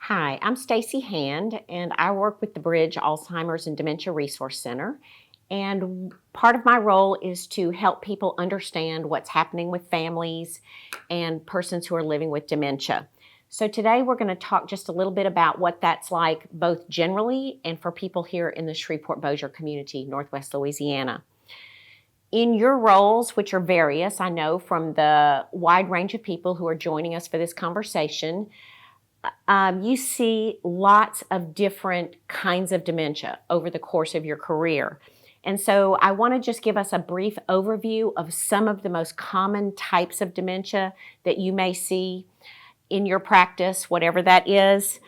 Hi, I'm Stacey Hand, and I work with the Bridge Alzheimer's and Dementia Resource Center. And part of my role is to help people understand what's happening with families and persons who are living with dementia. So today we're going to talk just a little bit about what that's like, both generally and for people here in the Shreveport-Bossier community, Northwest Louisiana. In your roles, which are various, I know from the wide range of people who are joining us for this conversation, you see lots of different kinds of dementia over the course of your career. And so I want to just give us a brief overview of some of the most common types of dementia that you may see in your practice, whatever that is.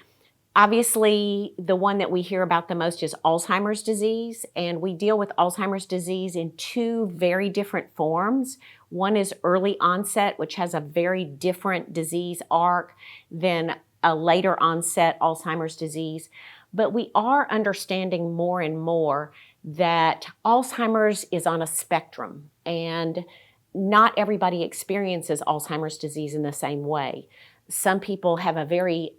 Obviously, the one that we hear about the most is Alzheimer's disease, and we deal with Alzheimer's disease in two very different forms. One is early onset, which has a very different disease arc than a later onset Alzheimer's disease. But we are understanding more and more that Alzheimer's is on a spectrum, and not everybody experiences Alzheimer's disease in the same way. Some people have a very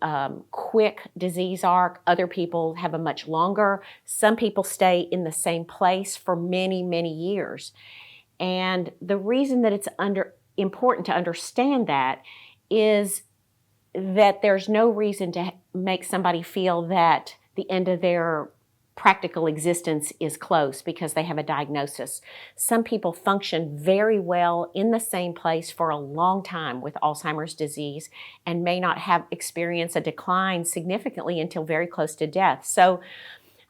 quick disease arc. Other people have a much longer. Some people stay in the same place for many, many years. And the reason that it's important to understand that is that there's no reason to make somebody feel that the end of their practical existence is close because they have a diagnosis. Some people function very well in the same place for a long time with Alzheimer's disease and may not have experienced a decline significantly until very close to death. So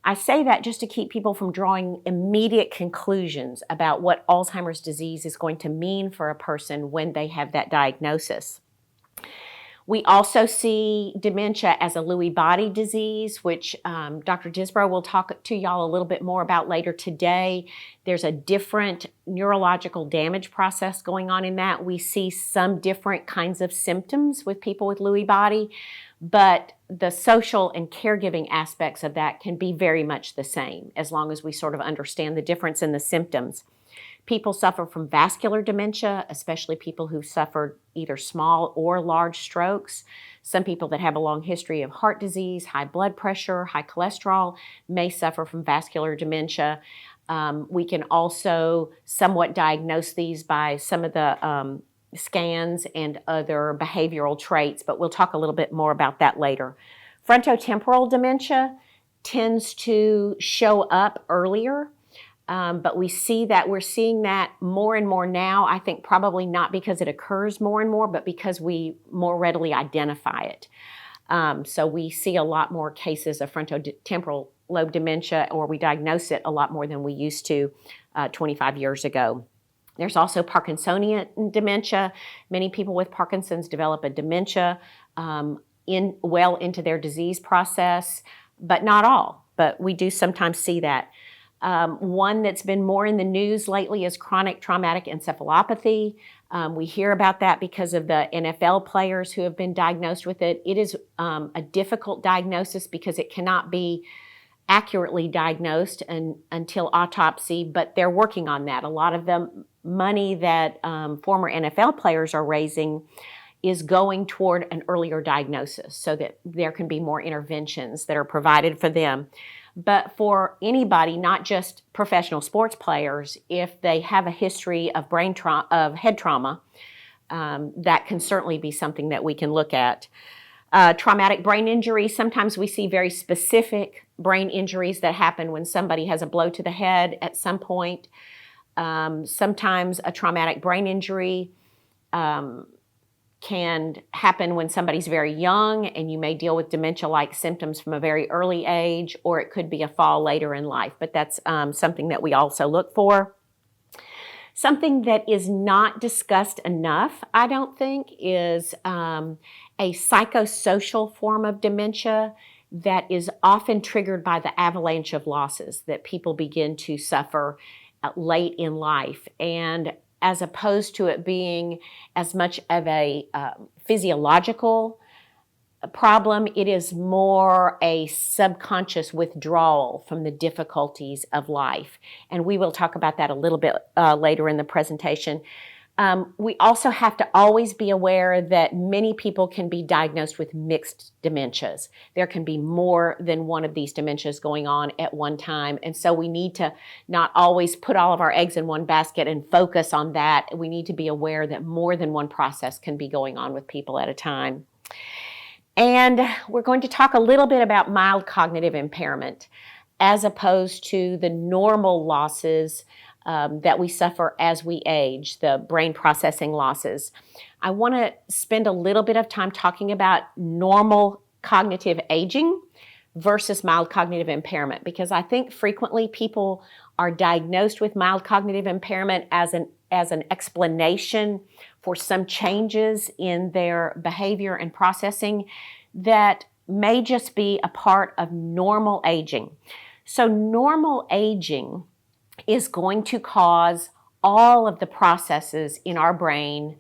I say that just to keep people from drawing immediate conclusions about what Alzheimer's disease is going to mean for a person when they have that diagnosis. We also see dementia as a Lewy body disease, which Dr. Disbrow will talk to y'all a little bit more about later today. There's a different neurological damage process going on in that. We see some different kinds of symptoms with people with Lewy body, but the social and caregiving aspects of that can be very much the same as long as we sort of understand the difference in the symptoms. People suffer from vascular dementia, especially people who suffered either small or large strokes. Some people that have a long history of heart disease, high blood pressure, high cholesterol may suffer from vascular dementia. We can also somewhat diagnose these by some of the scans and other behavioral traits, but we'll talk a little bit more about that later. Frontotemporal dementia tends to show up earlier. But we're seeing that more and more now. I think probably not because it occurs more and more, but because we more readily identify it. So we see a lot more cases of frontotemporal lobe dementia, or we diagnose it a lot more than we used to 25 years ago. There's also Parkinsonian dementia. Many people with Parkinson's develop a dementia well into their disease process, but not all. But we do sometimes see that. One that's been more in the news lately is chronic traumatic encephalopathy. We hear about that because of the NFL players who have been diagnosed with it. It is a difficult diagnosis because it cannot be accurately diagnosed until autopsy, but they're working on that. A lot of the money that former NFL players are raising is going toward an earlier diagnosis so that there can be more interventions that are provided for them. But for anybody, not just professional sports players, if they have a history of head trauma, that can certainly be something that we can look at. Traumatic brain injury, sometimes we see very specific brain injuries that happen when somebody has a blow to the head at some point. Sometimes a traumatic brain injury can happen when somebody's very young and you may deal with dementia-like symptoms from a very early age, or it could be a fall later in life, but that's something that we also look for. Something that is not discussed enough, I don't think, is a psychosocial form of dementia that is often triggered by the avalanche of losses that people begin to suffer late in life. And as opposed to it being as much of a physiological problem, it is more a subconscious withdrawal from the difficulties of life. And we will talk about that a little bit later in the presentation. We also have to always be aware that many people can be diagnosed with mixed dementias. There can be more than one of these dementias going on at one time. And so we need to not always put all of our eggs in one basket and focus on that. We need to be aware that more than one process can be going on with people at a time. And we're going to talk a little bit about mild cognitive impairment as opposed to the normal losses that we suffer as we age, the brain processing losses. I want to spend a little bit of time talking about normal cognitive aging versus mild cognitive impairment, because I think frequently people are diagnosed with mild cognitive impairment as an explanation for some changes in their behavior and processing that may just be a part of normal aging. So normal aging is going to cause all of the processes in our brain,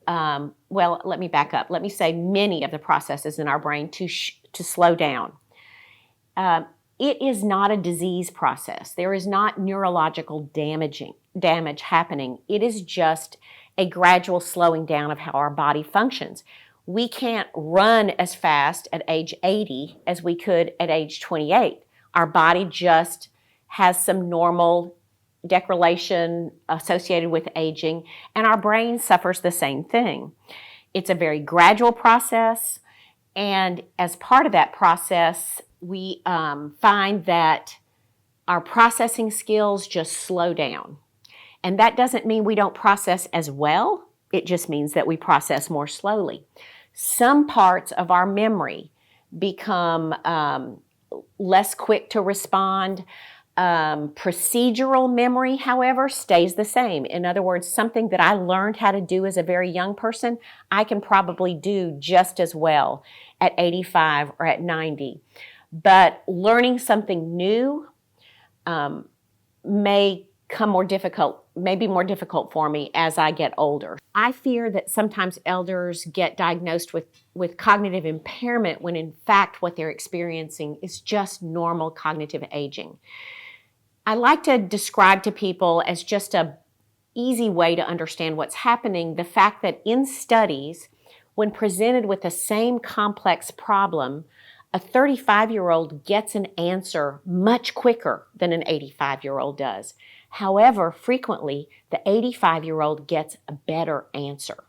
well, let me back up. Let me say many of the processes in our brain to slow down. It is not a disease process. There is not neurological damage happening. It is just a gradual slowing down of how our body functions. We can't run as fast at age 80 as we could at age 28. Our body just has some normal degradation associated with aging, and our brain suffers the same thing. It's a very gradual process, and as part of that process, we find that our processing skills just slow down. And that doesn't mean we don't process as well. It just means that we process more slowly. Some parts of our memory become less quick to respond. Procedural memory, however, stays the same. In other words, something that I learned how to do as a very young person, I can probably do just as well at 85 or at 90. But learning something new may be more difficult for me as I get older. I fear that sometimes elders get diagnosed with cognitive impairment when in fact what they're experiencing is just normal cognitive aging. I like to describe to people as just an easy way to understand what's happening, the fact that in studies, when presented with the same complex problem, a 35-year-old gets an answer much quicker than an 85-year-old does. However, frequently, the 85-year-old gets a better answer.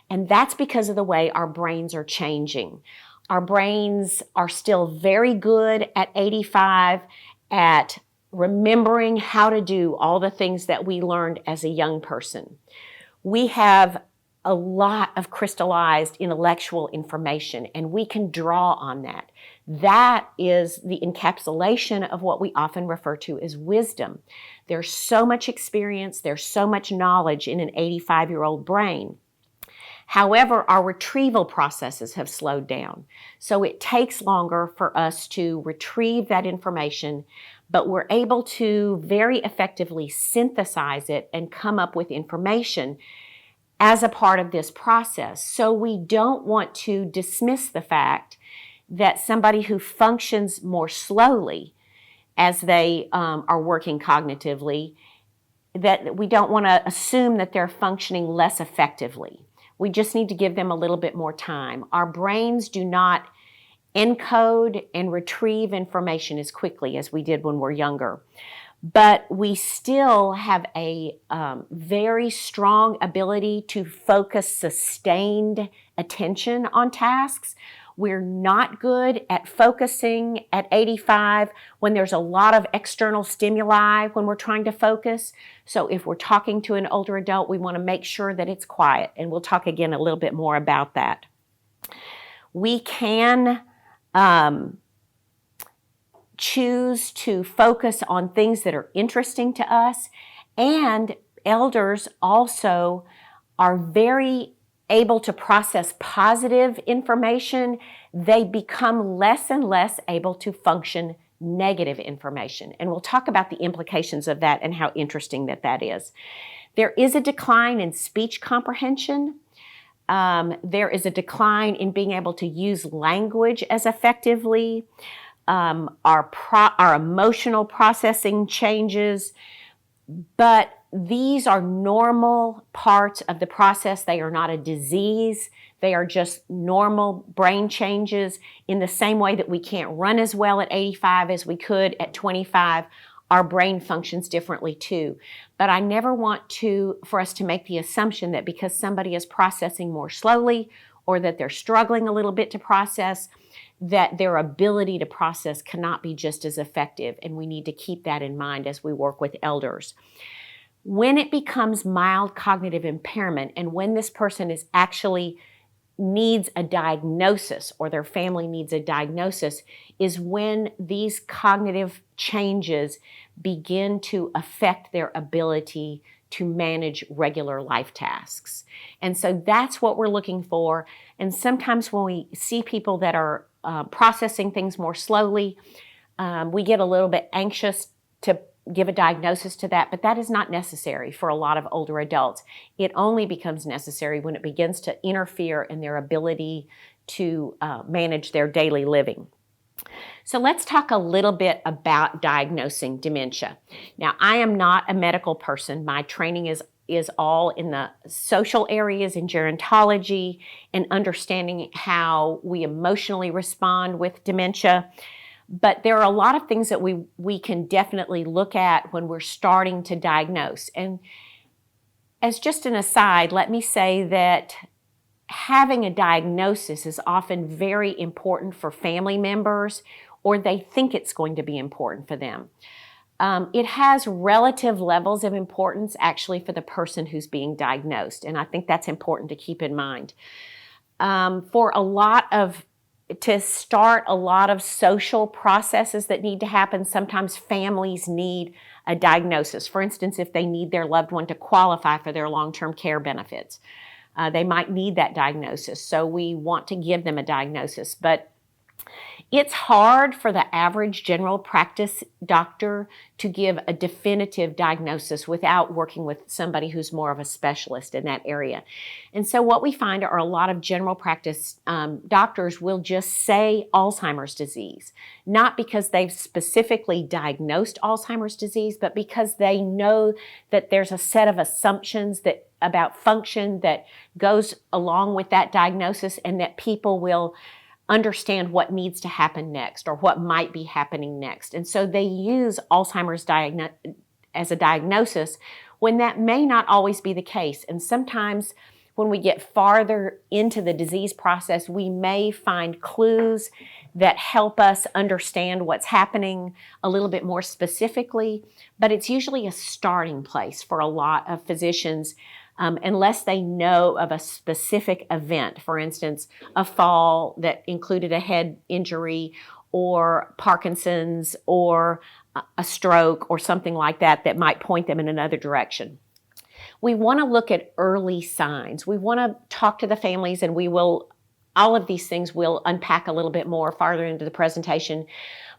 And that's because of the way our brains are changing. Our brains are still very good at 85 at remembering how to do all the things that we learned as a young person. We have a lot of crystallized intellectual information, and we can draw on that. That is the encapsulation of what we often refer to as wisdom. There's so much experience, there's so much knowledge in an 85-year-old brain. However, our retrieval processes have slowed down. So it takes longer for us to retrieve that information, but we're able to very effectively synthesize it and come up with information as a part of this process. So we don't want to dismiss the fact that somebody who functions more slowly as they are working cognitively, that we don't want to assume that they're functioning less effectively. We just need to give them a little bit more time. Our brains do not encode and retrieve information as quickly as we did when we're younger. But we still have a very strong ability to focus sustained attention on tasks. We're not good at focusing at 85 when there's a lot of external stimuli when we're trying to focus. So if we're talking to an older adult, we want to make sure that it's quiet. And we'll talk again a little bit more about that. We can choose to focus on things that are interesting to us, and elders also are very able to process positive information. They become less and less able to function negative information, and we'll talk about the implications of that and how interesting that is. There is a decline in speech comprehension. There is a decline in being able to use language as effectively. Our emotional processing changes, but these are normal parts of the process. They are not a disease. They are just normal brain changes. In the same way that we can't run as well at 85 as we could at 25, our brain functions differently too. But I never want for us to make the assumption that because somebody is processing more slowly or that they're struggling a little bit to process, that their ability to process cannot be just as effective. And we need to keep that in mind as we work with elders. When it becomes mild cognitive impairment, and when this person is actually needs a diagnosis or their family needs a diagnosis, is when these cognitive changes begin to affect their ability to manage regular life tasks. And so that's what we're looking for. And sometimes when we see people that are processing things more slowly, we get a little bit anxious to give a diagnosis to that, but that is not necessary for a lot of older adults. It only becomes necessary when it begins to interfere in their ability to manage their daily living. So let's talk a little bit about diagnosing dementia. Now, I am not a medical person. My training is all in the social areas, in gerontology, and understanding how we emotionally respond with dementia. But there are a lot of things that we can definitely look at when we're starting to diagnose. And as just an aside, let me say that having a diagnosis is often very important for family members, or they think it's going to be important for them. It has relative levels of importance actually for the person who's being diagnosed, and I think that's important to keep in mind. To start a lot of social processes that need to happen, sometimes families need a diagnosis. For instance, if they need their loved one to qualify for their long-term care benefits, they might need that diagnosis. So we want to give them a diagnosis. But it's hard for the average general practice doctor to give a definitive diagnosis without working with somebody who's more of a specialist in that area. And so what we find are a lot of general practice doctors will just say Alzheimer's disease, not because they've specifically diagnosed Alzheimer's disease, but because they know that there's a set of assumptions about function that goes along with that diagnosis, and that people will understand what needs to happen next or what might be happening next. And so they use Alzheimer's as a diagnosis when that may not always be the case. And sometimes when we get farther into the disease process, we may find clues that help us understand what's happening a little bit more specifically, but it's usually a starting place for a lot of physicians. Unless they know of a specific event, for instance, a fall that included a head injury or Parkinson's or a stroke or something like that that might point them in another direction. We want to look at early signs. We want to talk to the families, and all of these things we'll unpack a little bit more farther into the presentation.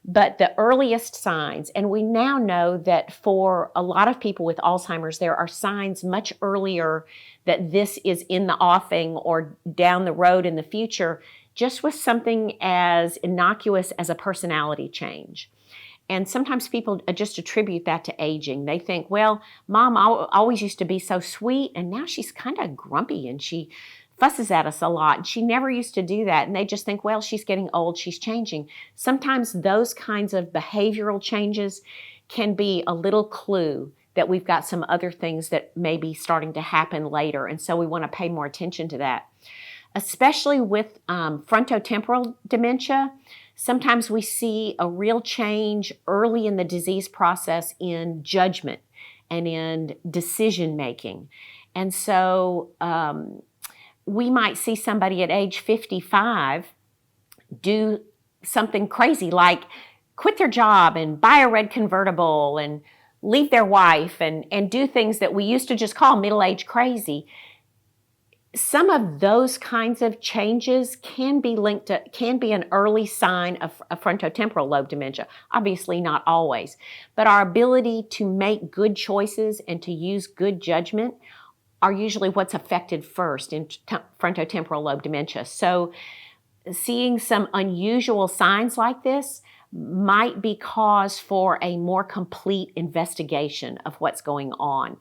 But the earliest signs, and we now know that for a lot of people with Alzheimer's, there are signs much earlier that this is in the offing or down the road in the future, just with something as innocuous as a personality change. And sometimes people just attribute that to aging. They think, well, Mom always used to be so sweet, and now she's kind of grumpy and she fusses at us a lot. She never used to do that. And they just think, well, she's getting old, she's changing. Sometimes those kinds of behavioral changes can be a little clue that we've got some other things that may be starting to happen later. And so we want to pay more attention to that. Especially with frontotemporal dementia, sometimes we see a real change early in the disease process in judgment and in decision making. And so we might see somebody at age 55 do something crazy like quit their job and buy a red convertible and leave their wife and do things that we used to just call middle-age crazy. Some of those kinds of changes can be an early sign of frontotemporal lobe dementia. Obviously not always, but our ability to make good choices and to use good judgment are usually what's affected first in frontotemporal lobe dementia. So seeing some unusual signs like this might be cause for a more complete investigation of what's going on.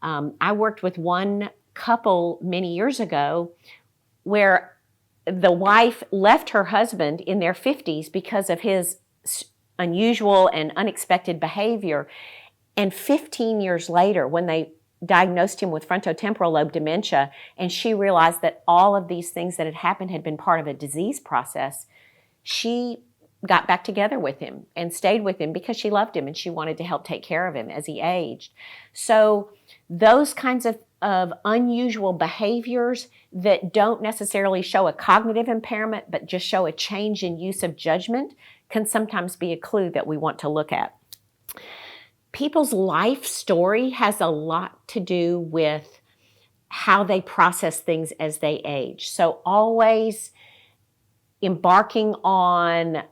I worked with one couple many years ago where the wife left her husband in their 50s because of his unusual and unexpected behavior. And 15 years later, when they diagnosed him with frontotemporal lobe dementia, and she realized that all of these things that had happened had been part of a disease process, she got back together with him and stayed with him because she loved him and she wanted to help take care of him as he aged. So those kinds of unusual behaviors that don't necessarily show a cognitive impairment but just show a change in use of judgment can sometimes be a clue that we want to look at. People's life story has a lot to do with how they process things as they age. So always embarking on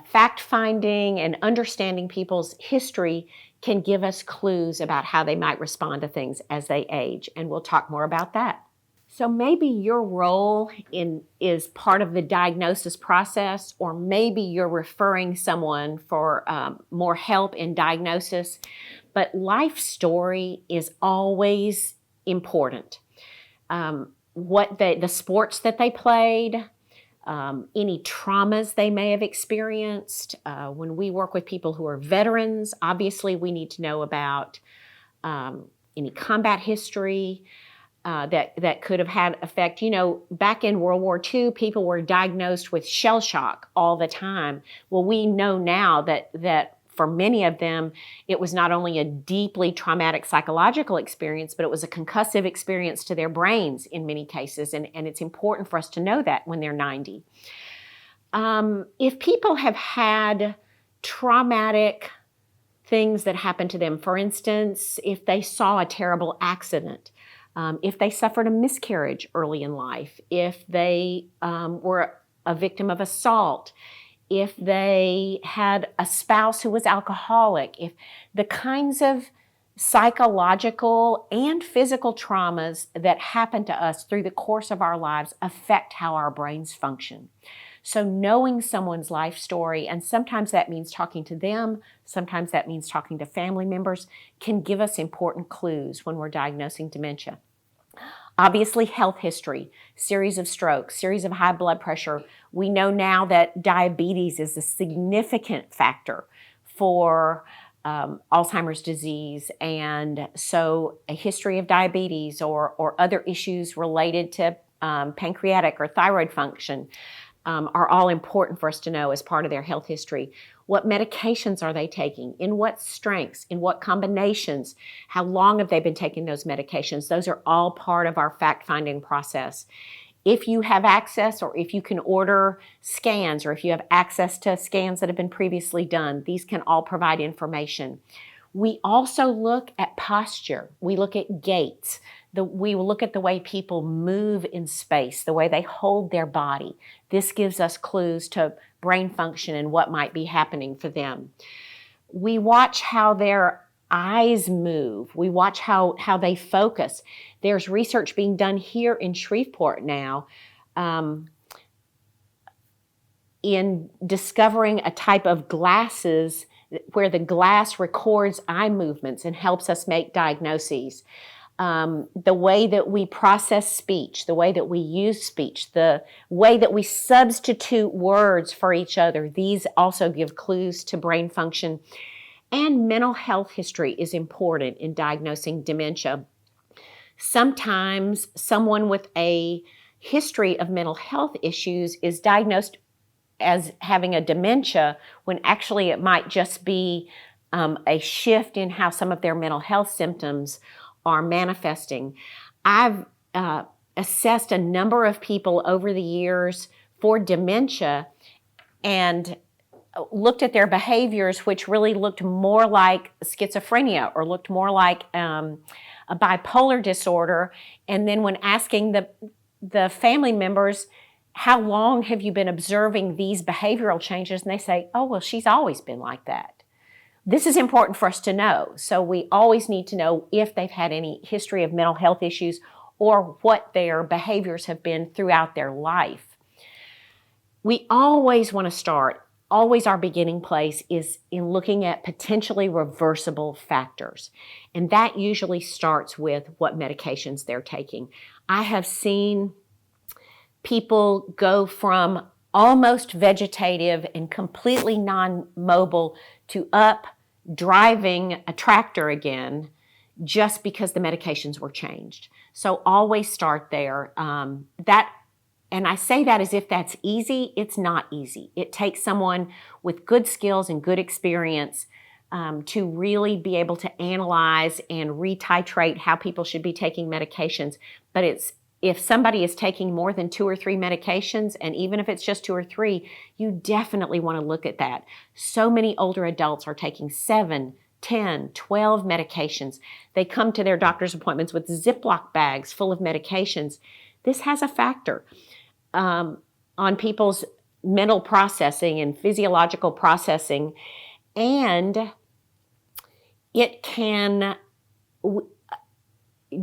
fact-finding and understanding people's history can give us clues about how they might respond to things as they age, and we'll talk more about that. So maybe your role is part of the diagnosis process, or maybe you're referring someone for more help in diagnosis, but life story is always important. What the sports that they played, any traumas they may have experienced. When we work with people who are veterans, obviously we need to know about any combat history that could have had effect. You know, back in World War II, people were diagnosed with shell shock all the time. Well, we know now that for many of them, it was not only a deeply traumatic psychological experience, but it was a concussive experience to their brains in many cases, and it's important for us to know that when they're 90. If people have had traumatic things that happened to them, for instance, if they saw a terrible accident, if they suffered a miscarriage early in life, if they were a victim of assault, if they had a spouse who was alcoholic, if the kinds of psychological and physical traumas that happen to us through the course of our lives affect how our brains function. So knowing someone's life story, and sometimes that means talking to them, sometimes that means talking to family members, can give us important clues when we're diagnosing dementia. Obviously, health history, series of strokes, series of high blood pressure. We know now that diabetes is a significant factor for Alzheimer's disease, and so a history of diabetes or other issues related to pancreatic or thyroid function are all important for us to know as part of their health history. What medications are they taking? In what strengths? In what combinations? How long have they been taking those medications? Those are all part of our fact-finding process. If you have access, or if you can order scans, or if you have access to scans that have been previously done, these can all provide information. We also look at posture. We look at gaits. We look at the way people move in space, the way they hold their body. This gives us clues to brain function and what might be happening for them. We watch how their eyes move. We watch how they focus. There's research being done here in Shreveport now in discovering a type of glasses where the glass records eye movements and helps us make diagnoses. The way that we process speech, the way that we use speech, the way that we substitute words for each other, these also give clues to brain function. And mental health history is important in diagnosing dementia. Sometimes someone with a history of mental health issues is diagnosed as having a dementia when actually it might just be a shift in how some of their mental health symptoms are manifesting. I've assessed a number of people over the years for dementia and looked at their behaviors, which really looked more like schizophrenia or looked more like a bipolar disorder. And then when asking the family members, how long have you been observing these behavioral changes? And they say, oh, well, she's always been like that. This is important for us to know. So we always need to know if they've had any history of mental health issues or what their behaviors have been throughout their life. We always want to start always our beginning place is in looking at potentially reversible factors. And that usually starts with what medications they're taking. I have seen people go from almost vegetative and completely non-mobile to up driving a tractor again just because the medications were changed. So always start there. And I say that as if that's easy. It's not easy. It takes someone with good skills and good experience to really be able to analyze and retitrate how people should be taking medications. But if somebody is taking more than 2 or 3 medications, and even if it's just 2 or 3, you definitely want to look at that. So many older adults are taking 7, 10, 12 medications. They come to their doctor's appointments with Ziploc bags full of medications. This has a factor on people's mental processing and physiological processing, and it can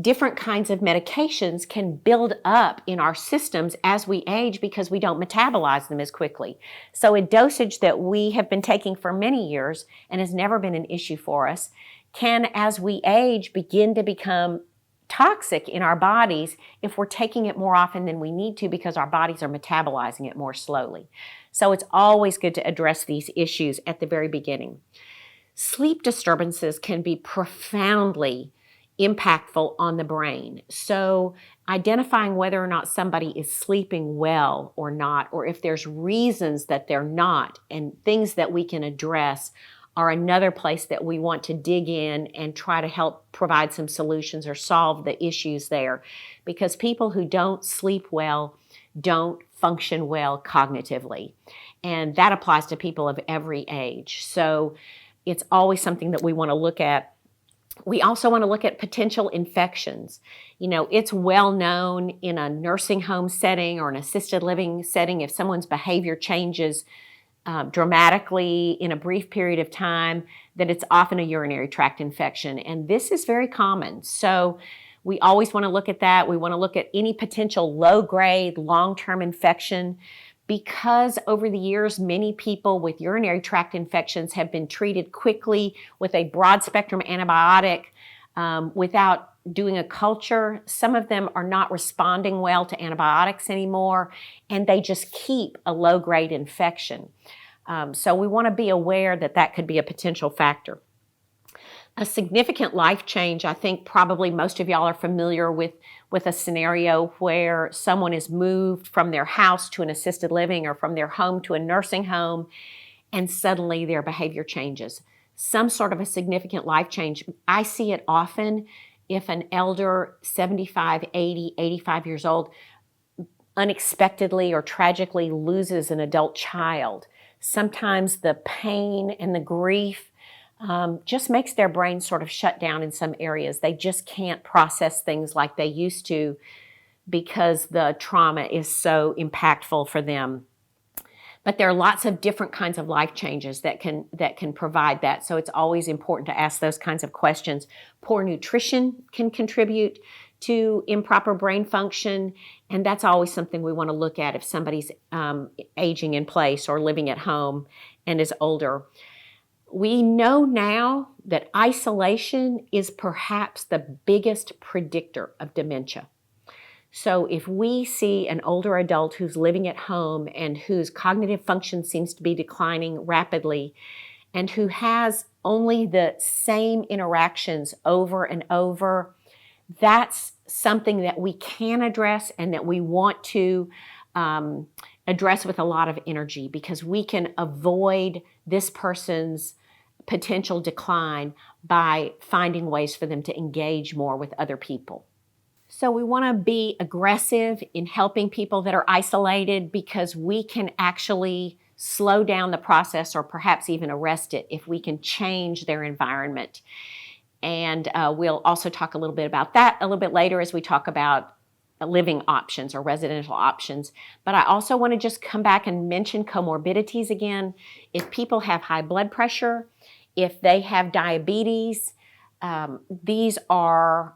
different kinds of medications can build up in our systems as we age because we don't metabolize them as quickly. So a dosage that we have been taking for many years and has never been an issue for us can, as we age, begin to become toxic in our bodies if we're taking it more often than we need to because our bodies are metabolizing it more slowly. So it's always good to address these issues at the very beginning. Sleep disturbances can be profoundly impactful on the brain. So identifying whether or not somebody is sleeping well or not, or if there's reasons that they're not, and things that we can address are another place that we want to dig in and try to help provide some solutions or solve the issues there. Because people who don't sleep well don't function well cognitively. And that applies to people of every age. So it's always something that we want to look at. We also want to look at potential infections. You know, it's well known in a nursing home setting or an assisted living setting, if someone's behavior changes dramatically in a brief period of time, that it's often a urinary tract infection. And this is very common. So we always want to look at that. We want to look at any potential low-grade, long-term infection, because over the years, many people with urinary tract infections have been treated quickly with a broad-spectrum antibiotic without doing a culture. Some of them are not responding well to antibiotics anymore, and they just keep a low-grade infection. So we want to be aware that that could be a potential factor. A significant life change, I think probably most of y'all are familiar with a scenario where someone is moved from their house to an assisted living or from their home to a nursing home, and suddenly their behavior changes. Some sort of a significant life change. I see it often if an elder, 75, 80, 85 years old, unexpectedly or tragically loses an adult child. Sometimes the pain and the grief just makes their brain sort of shut down in some areas. They just can't process things like they used to because the trauma is so impactful for them. But there are lots of different kinds of life changes that can provide that. So it's always important to ask those kinds of questions. Poor nutrition can contribute to improper brain function, and that's always something we want to look at if somebody's aging in place or living at home and is older. We know now that isolation is perhaps the biggest predictor of dementia. So if we see an older adult who's living at home and whose cognitive function seems to be declining rapidly and who has only the same interactions over and over, that's something that we can address and that we want to address with a lot of energy, because we can avoid this person's potential decline by finding ways for them to engage more with other people. So we want to be aggressive in helping people that are isolated, because we can actually slow down the process or perhaps even arrest it if we can change their environment. And we'll also talk a little bit about that a little bit later as we talk about living options or residential options. But I also want to just come back and mention comorbidities again. If people have high blood pressure, if they have diabetes, these are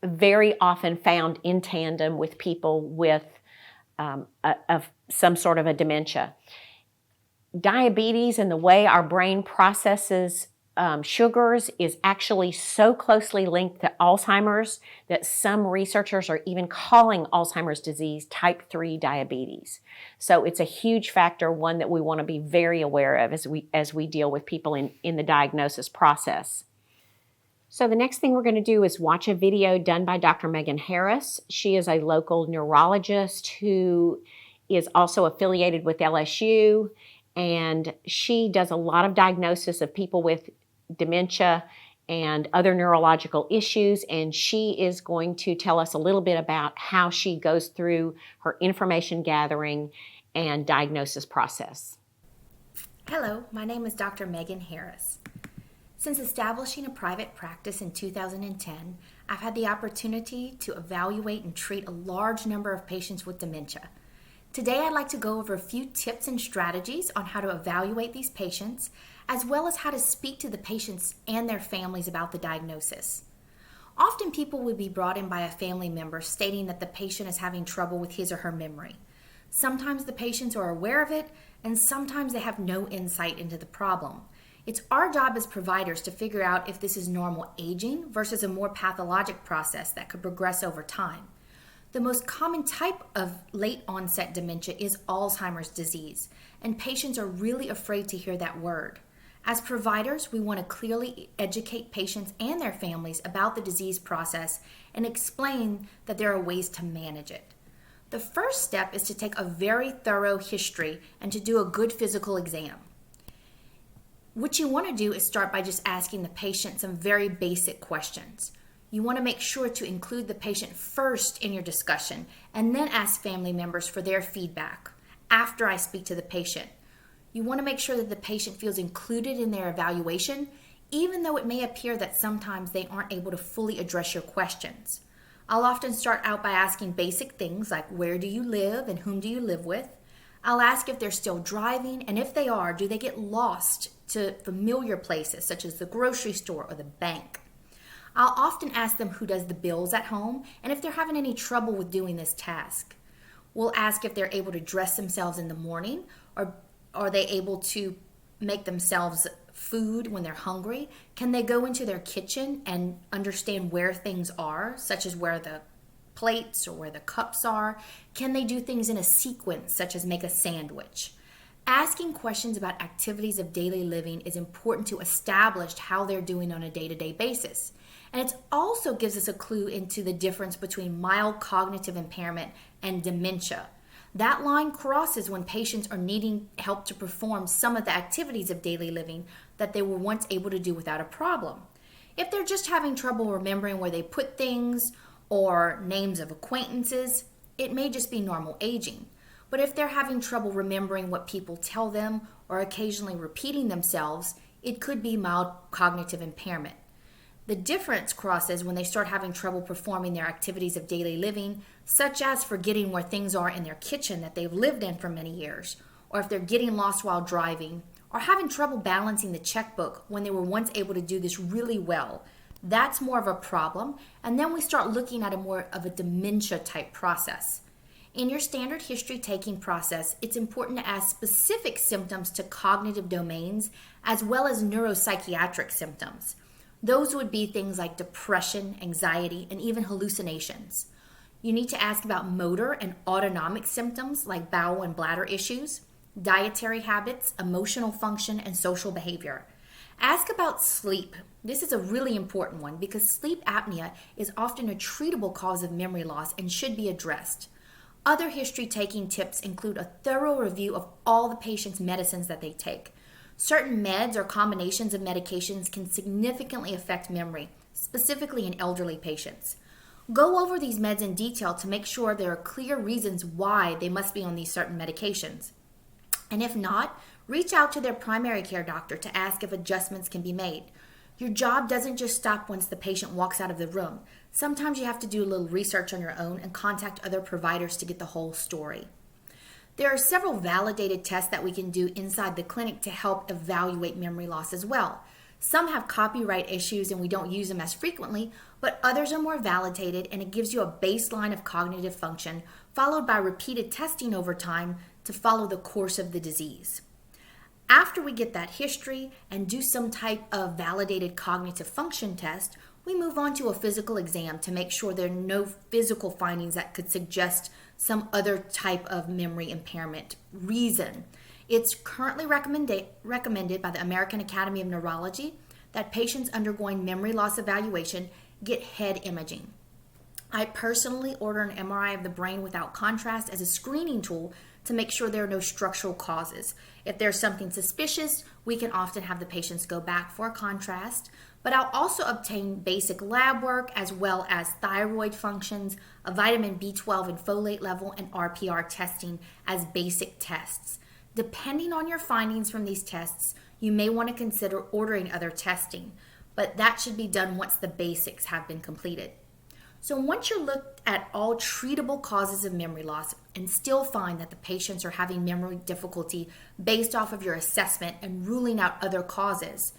very often found in tandem with people with some sort of a dementia. Diabetes and the way our brain processes sugars is actually so closely linked to Alzheimer's that some researchers are even calling Alzheimer's disease type 3 diabetes. So it's a huge factor, one that we want to be very aware of as we deal with people in the diagnosis process. So the next thing we're going to do is watch a video done by Dr. Megan Harris. She is a local neurologist who is also affiliated with LSU, and she does a lot of diagnosis of people with dementia and other neurological issues, and she is going to tell us a little bit about how she goes through her information gathering and diagnosis process. Hello, my name is Dr. Megan Harris. Since establishing a private practice in 2010, I've had the opportunity to evaluate and treat a large number of patients with dementia. Today, I'd like to go over a few tips and strategies on how to evaluate these patients, as well as how to speak to the patients and their families about the diagnosis. Often people will be brought in by a family member stating that the patient is having trouble with his or her memory. Sometimes the patients are aware of it, and sometimes they have no insight into the problem. It's our job as providers to figure out if this is normal aging versus a more pathologic process that could progress over time. The most common type of late onset dementia is Alzheimer's disease, and patients are really afraid to hear that word. As providers, we want to clearly educate patients and their families about the disease process and explain that there are ways to manage it. The first step is to take a very thorough history and to do a good physical exam. What you want to do is start by just asking the patient some very basic questions. You want to make sure to include the patient first in your discussion and then ask family members for their feedback after I speak to the patient. You want to make sure that the patient feels included in their evaluation, even though it may appear that sometimes they aren't able to fully address your questions. I'll often start out by asking basic things like where do you live and whom do you live with? I'll ask if they're still driving, and if they are, do they get lost to familiar places such as the grocery store or the bank? I'll often ask them who does the bills at home and if they're having any trouble with doing this task. We'll ask if they're able to dress themselves in the morning, or are they able to make themselves food when they're hungry? Can they go into their kitchen and understand where things are, such as where the plates or where the cups are? Can they do things in a sequence, such as make a sandwich? Asking questions about activities of daily living is important to establish how they're doing on a day-to-day basis. And it also gives us a clue into the difference between mild cognitive impairment and dementia. That line crosses when patients are needing help to perform some of the activities of daily living that they were once able to do without a problem. If they're just having trouble remembering where they put things or names of acquaintances, it may just be normal aging. But if they're having trouble remembering what people tell them or occasionally repeating themselves, it could be mild cognitive impairment. The difference crosses when they start having trouble performing their activities of daily living, such as forgetting where things are in their kitchen that they've lived in for many years, or if they're getting lost while driving, or having trouble balancing the checkbook when they were once able to do this really well. That's more of a problem, and then we start looking at a more of a dementia type process. In your standard history taking process, it's important to ask specific symptoms to cognitive domains as well as neuropsychiatric symptoms. Those would be things like depression, anxiety, and even hallucinations. You need to ask about motor and autonomic symptoms like bowel and bladder issues, dietary habits, emotional function, and social behavior. Ask about sleep. This is a really important one because sleep apnea is often a treatable cause of memory loss and should be addressed. Other history-taking tips include a thorough review of all the patient's medicines that they take. Certain meds or combinations of medications can significantly affect memory, specifically in elderly patients. Go over these meds in detail to make sure there are clear reasons why they must be on these certain medications. And if not, reach out to their primary care doctor to ask if adjustments can be made. Your job doesn't just stop once the patient walks out of the room. Sometimes you have to do a little research on your own and contact other providers to get the whole story. There are several validated tests that we can do inside the clinic to help evaluate memory loss as well. Some have copyright issues and we don't use them as frequently, but others are more validated and it gives you a baseline of cognitive function followed by repeated testing over time to follow the course of the disease. After we get that history and do some type of validated cognitive function test, we move on to a physical exam to make sure there are no physical findings that could suggest some other type of memory impairment reason. It's currently recommended by the American Academy of Neurology that patients undergoing memory loss evaluation get head imaging. I personally order an MRI of the brain without contrast as a screening tool to make sure there are no structural causes. If there's something suspicious, we can often have the patients go back for a contrast, but I'll also obtain basic lab work as well as thyroid functions, a vitamin B12 and folate level, and RPR testing as basic tests. Depending on your findings from these tests, you may want to consider ordering other testing, but that should be done once the basics have been completed. So once you look at all treatable causes of memory loss and still find that the patients are having memory difficulty based off of your assessment and ruling out other causes,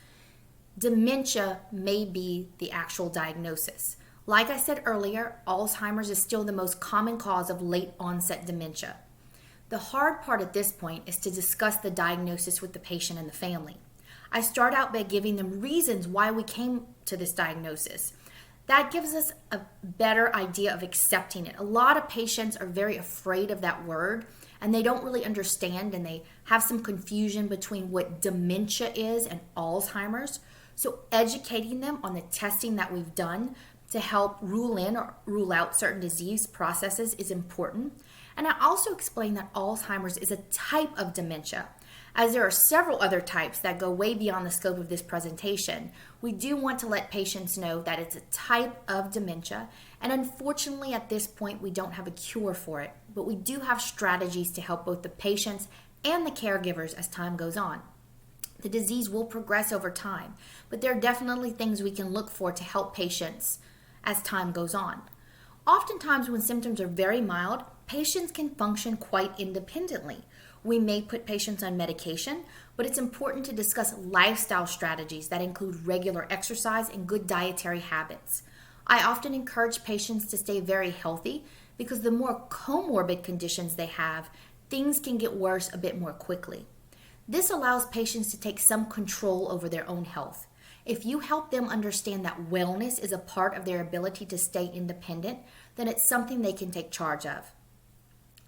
dementia may be the actual diagnosis. Like I said earlier, Alzheimer's is still the most common cause of late onset dementia. The hard part at this point is to discuss the diagnosis with the patient and the family. I start out by giving them reasons why we came to this diagnosis. That gives us a better idea of accepting it. A lot of patients are very afraid of that word and they don't really understand, and they have some confusion between what dementia is and Alzheimer's. So educating them on the testing that we've done to help rule in or rule out certain disease processes is important. And I also explain that Alzheimer's is a type of dementia. As there are several other types that go way beyond the scope of this presentation, we do want to let patients know that it's a type of dementia, and unfortunately at this point we don't have a cure for it, but we do have strategies to help both the patients and the caregivers as time goes on. The disease will progress over time, but there are definitely things we can look for to help patients as time goes on. Oftentimes when symptoms are very mild, patients can function quite independently. We may put patients on medication, but it's important to discuss lifestyle strategies that include regular exercise and good dietary habits. I often encourage patients to stay very healthy because the more comorbid conditions they have, things can get worse a bit more quickly. This allows patients to take some control over their own health. If you help them understand that wellness is a part of their ability to stay independent, then it's something they can take charge of.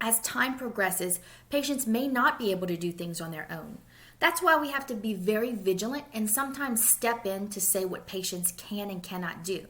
As time progresses, patients may not be able to do things on their own. That's why we have to be very vigilant and sometimes step in to say what patients can and cannot do.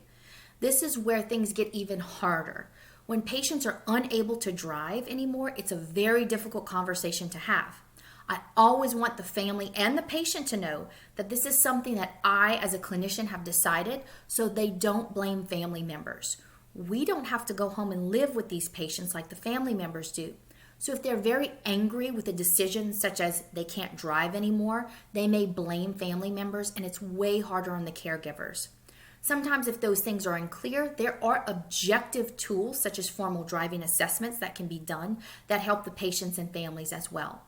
This is where things get even harder. When patients are unable to drive anymore, it's a very difficult conversation to have. I always want the family and the patient to know that this is something that I, as a clinician, have decided, so they don't blame family members. We don't have to go home and live with these patients like the family members do. So if they're very angry with a decision such as they can't drive anymore, they may blame family members, and it's way harder on the caregivers. Sometimes if those things are unclear, there are objective tools such as formal driving assessments that can be done that help the patients and families as well.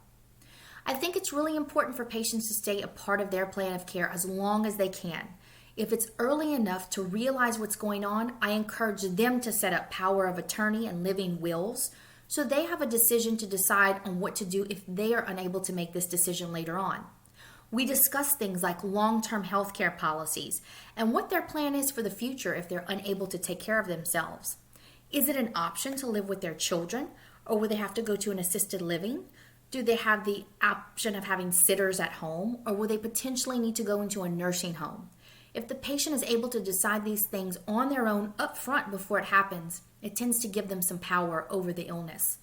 I think it's really important for patients to stay a part of their plan of care as long as they can. If it's early enough to realize what's going on, I encourage them to set up power of attorney and living wills so they have a decision to decide on what to do if they are unable to make this decision later on. We discuss things like long-term health care policies and what their plan is for the future if they're unable to take care of themselves. Is it an option to live with their children, or will they have to go to an assisted living? Do they have the option of having sitters at home, or will they potentially need to go into a nursing home? If the patient is able to decide these things on their own up front before it happens, it tends to give them some power over the illness.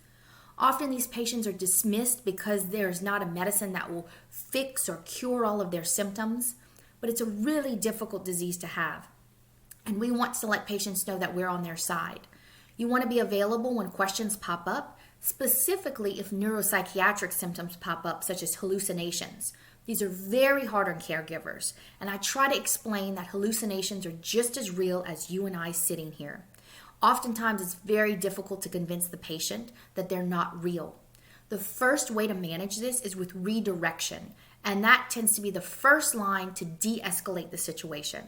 Often these patients are dismissed because there's not a medicine that will fix or cure all of their symptoms, but it's a really difficult disease to have. And we want to let patients know that we're on their side. You want to be available when questions pop up, specifically if neuropsychiatric symptoms pop up, such as hallucinations. These are very hard on caregivers, and I try to explain that hallucinations are just as real as you and I sitting here. Oftentimes, it's very difficult to convince the patient that they're not real. The first way to manage this is with redirection, and that tends to be the first line to de-escalate the situation.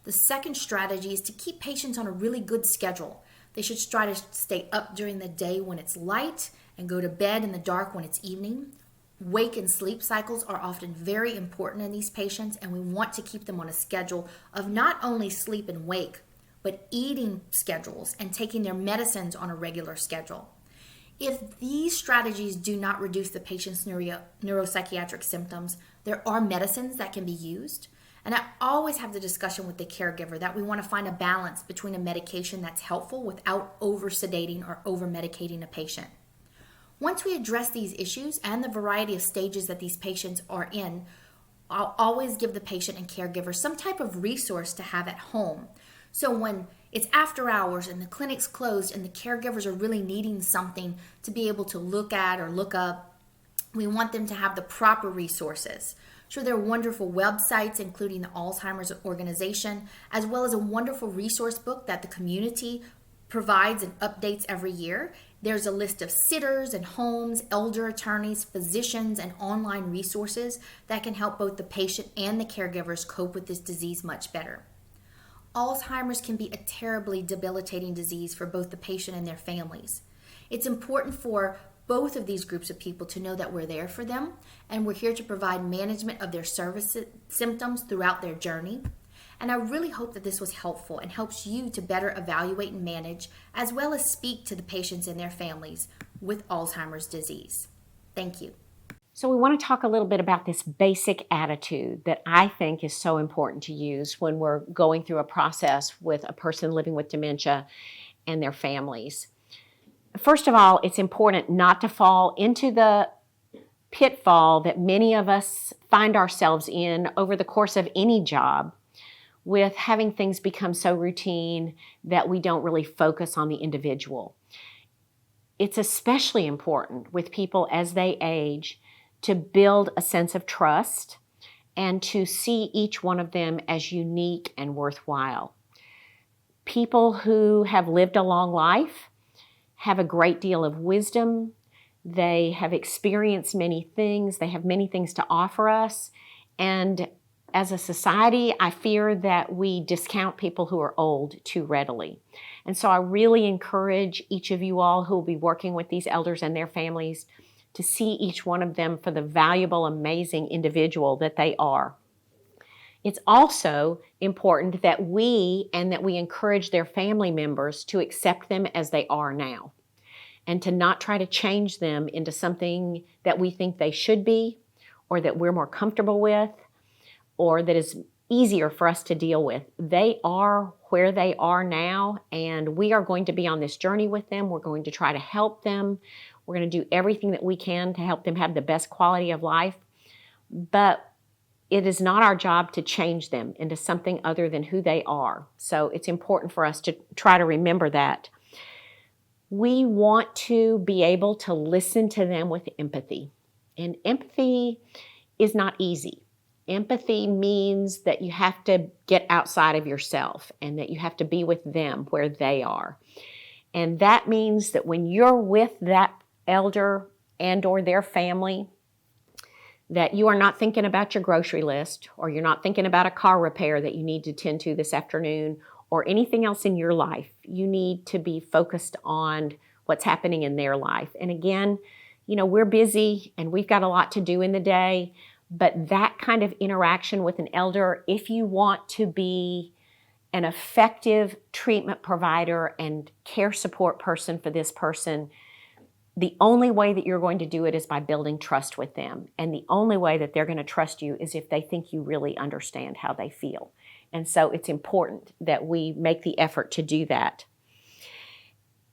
The second strategy is to keep patients on a really good schedule. They should try to stay up during the day when it's light and go to bed in the dark when it's evening. Wake and sleep cycles are often very important in these patients, and we want to keep them on a schedule of not only sleep and wake, but eating schedules and taking their medicines on a regular schedule. If these strategies do not reduce the patient's neuropsychiatric symptoms, there are medicines that can be used. And I always have the discussion with the caregiver that we want to find a balance between a medication that's helpful without over-sedating or over-medicating a patient. Once we address these issues and the variety of stages that these patients are in, I'll always give the patient and caregiver some type of resource to have at home. So when it's after hours and the clinic's closed and the caregivers are really needing something to be able to look at or look up, we want them to have the proper resources. So there are wonderful websites, including the Alzheimer's organization, as well as a wonderful resource book that the community provides and updates every year. There's a list of sitters and homes, elder attorneys, physicians, and online resources that can help both the patient and the caregivers cope with this disease much better. Alzheimer's can be a terribly debilitating disease for both the patient and their families. It's important for both of these groups of people to know that we're there for them, and we're here to provide management of their symptoms throughout their journey. And I really hope that this was helpful and helps you to better evaluate and manage, as well as speak to the patients and their families with Alzheimer's disease. Thank you. So we want to talk a little bit about this basic attitude that I think is so important to use when we're going through a process with a person living with dementia and their families. First of all, it's important not to fall into the pitfall that many of us find ourselves in over the course of any job, with having things become so routine that we don't really focus on the individual. It's especially important with people as they age to build a sense of trust and to see each one of them as unique and worthwhile. People who have lived a long life have a great deal of wisdom. They have experienced many things. They have many things to offer us. And as a society, I fear that we discount people who are old too readily. And so I really encourage each of you all who will be working with these elders and their families to see each one of them for the valuable, amazing individual that they are. It's also important that we encourage their family members to accept them as they are now and to not try to change them into something that we think they should be or that we're more comfortable with or that is easier for us to deal with. They are where they are now, and we are going to be on this journey with them. We're going to try to help them. We're going to do everything that we can to help them have the best quality of life. But it is not our job to change them into something other than who they are. So it's important for us to try to remember that. We want to be able to listen to them with empathy. And empathy is not easy. Empathy means that you have to get outside of yourself and that you have to be with them where they are. And that means that when you're with that elder and or their family, that you are not thinking about your grocery list, or you're not thinking about a car repair that you need to tend to this afternoon, or anything else in your life. You need to be focused on what's happening in their life. And again, we're busy and we've got a lot to do in the day, but that kind of interaction with an elder, if you want to be an effective treatment provider and care support person for this person, the only way that you're going to do it is by building trust with them. And the only way that they're going to trust you is if they think you really understand how they feel. And so it's important that we make the effort to do that.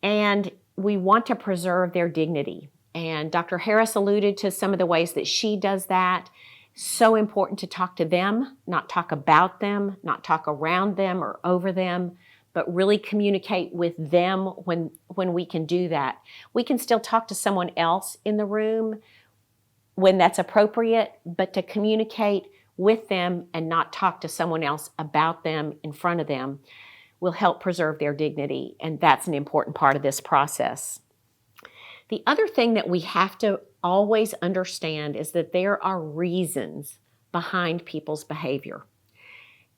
And we want to preserve their dignity. And Dr. Harris alluded to some of the ways that she does that. So important to talk to them, not talk about them, not talk around them or over them, but really communicate with them when we can do that. We can still talk to someone else in the room when that's appropriate, but to communicate with them and not talk to someone else about them in front of them will help preserve their dignity, and that's an important part of this process. The other thing that we have to always understand is that there are reasons behind people's behavior.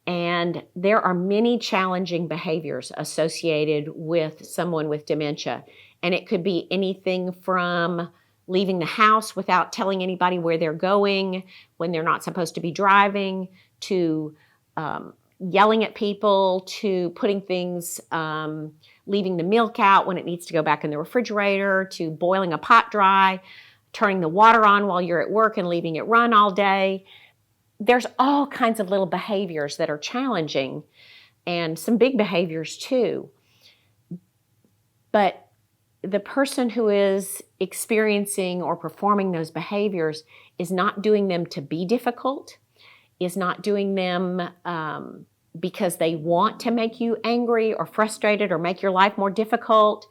And there are many challenging behaviors associated with someone with dementia. And it could be anything from leaving the house without telling anybody where they're going when they're not supposed to be driving, to yelling at people, to putting things, leaving the milk out when it needs to go back in the refrigerator, to boiling a pot dry, turning the water on while you're at work and leaving it run all day. There's all kinds of little behaviors that are challenging, and some big behaviors too. But the person who is experiencing or performing those behaviors is not doing them to be difficult, is not doing them because they want to make you angry or frustrated or make your life more difficult.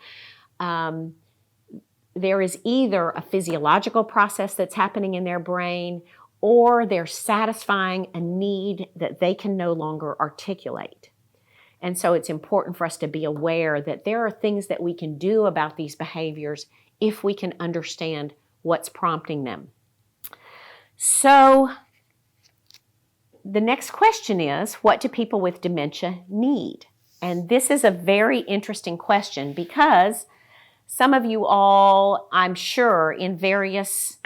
There is either a physiological process that's happening in their brain, or they're satisfying a need that they can no longer articulate. And so it's important for us to be aware that there are things that we can do about these behaviors if we can understand what's prompting them. So the next question is, what do people with dementia need? And this is a very interesting question because some of you all, I'm sure, in various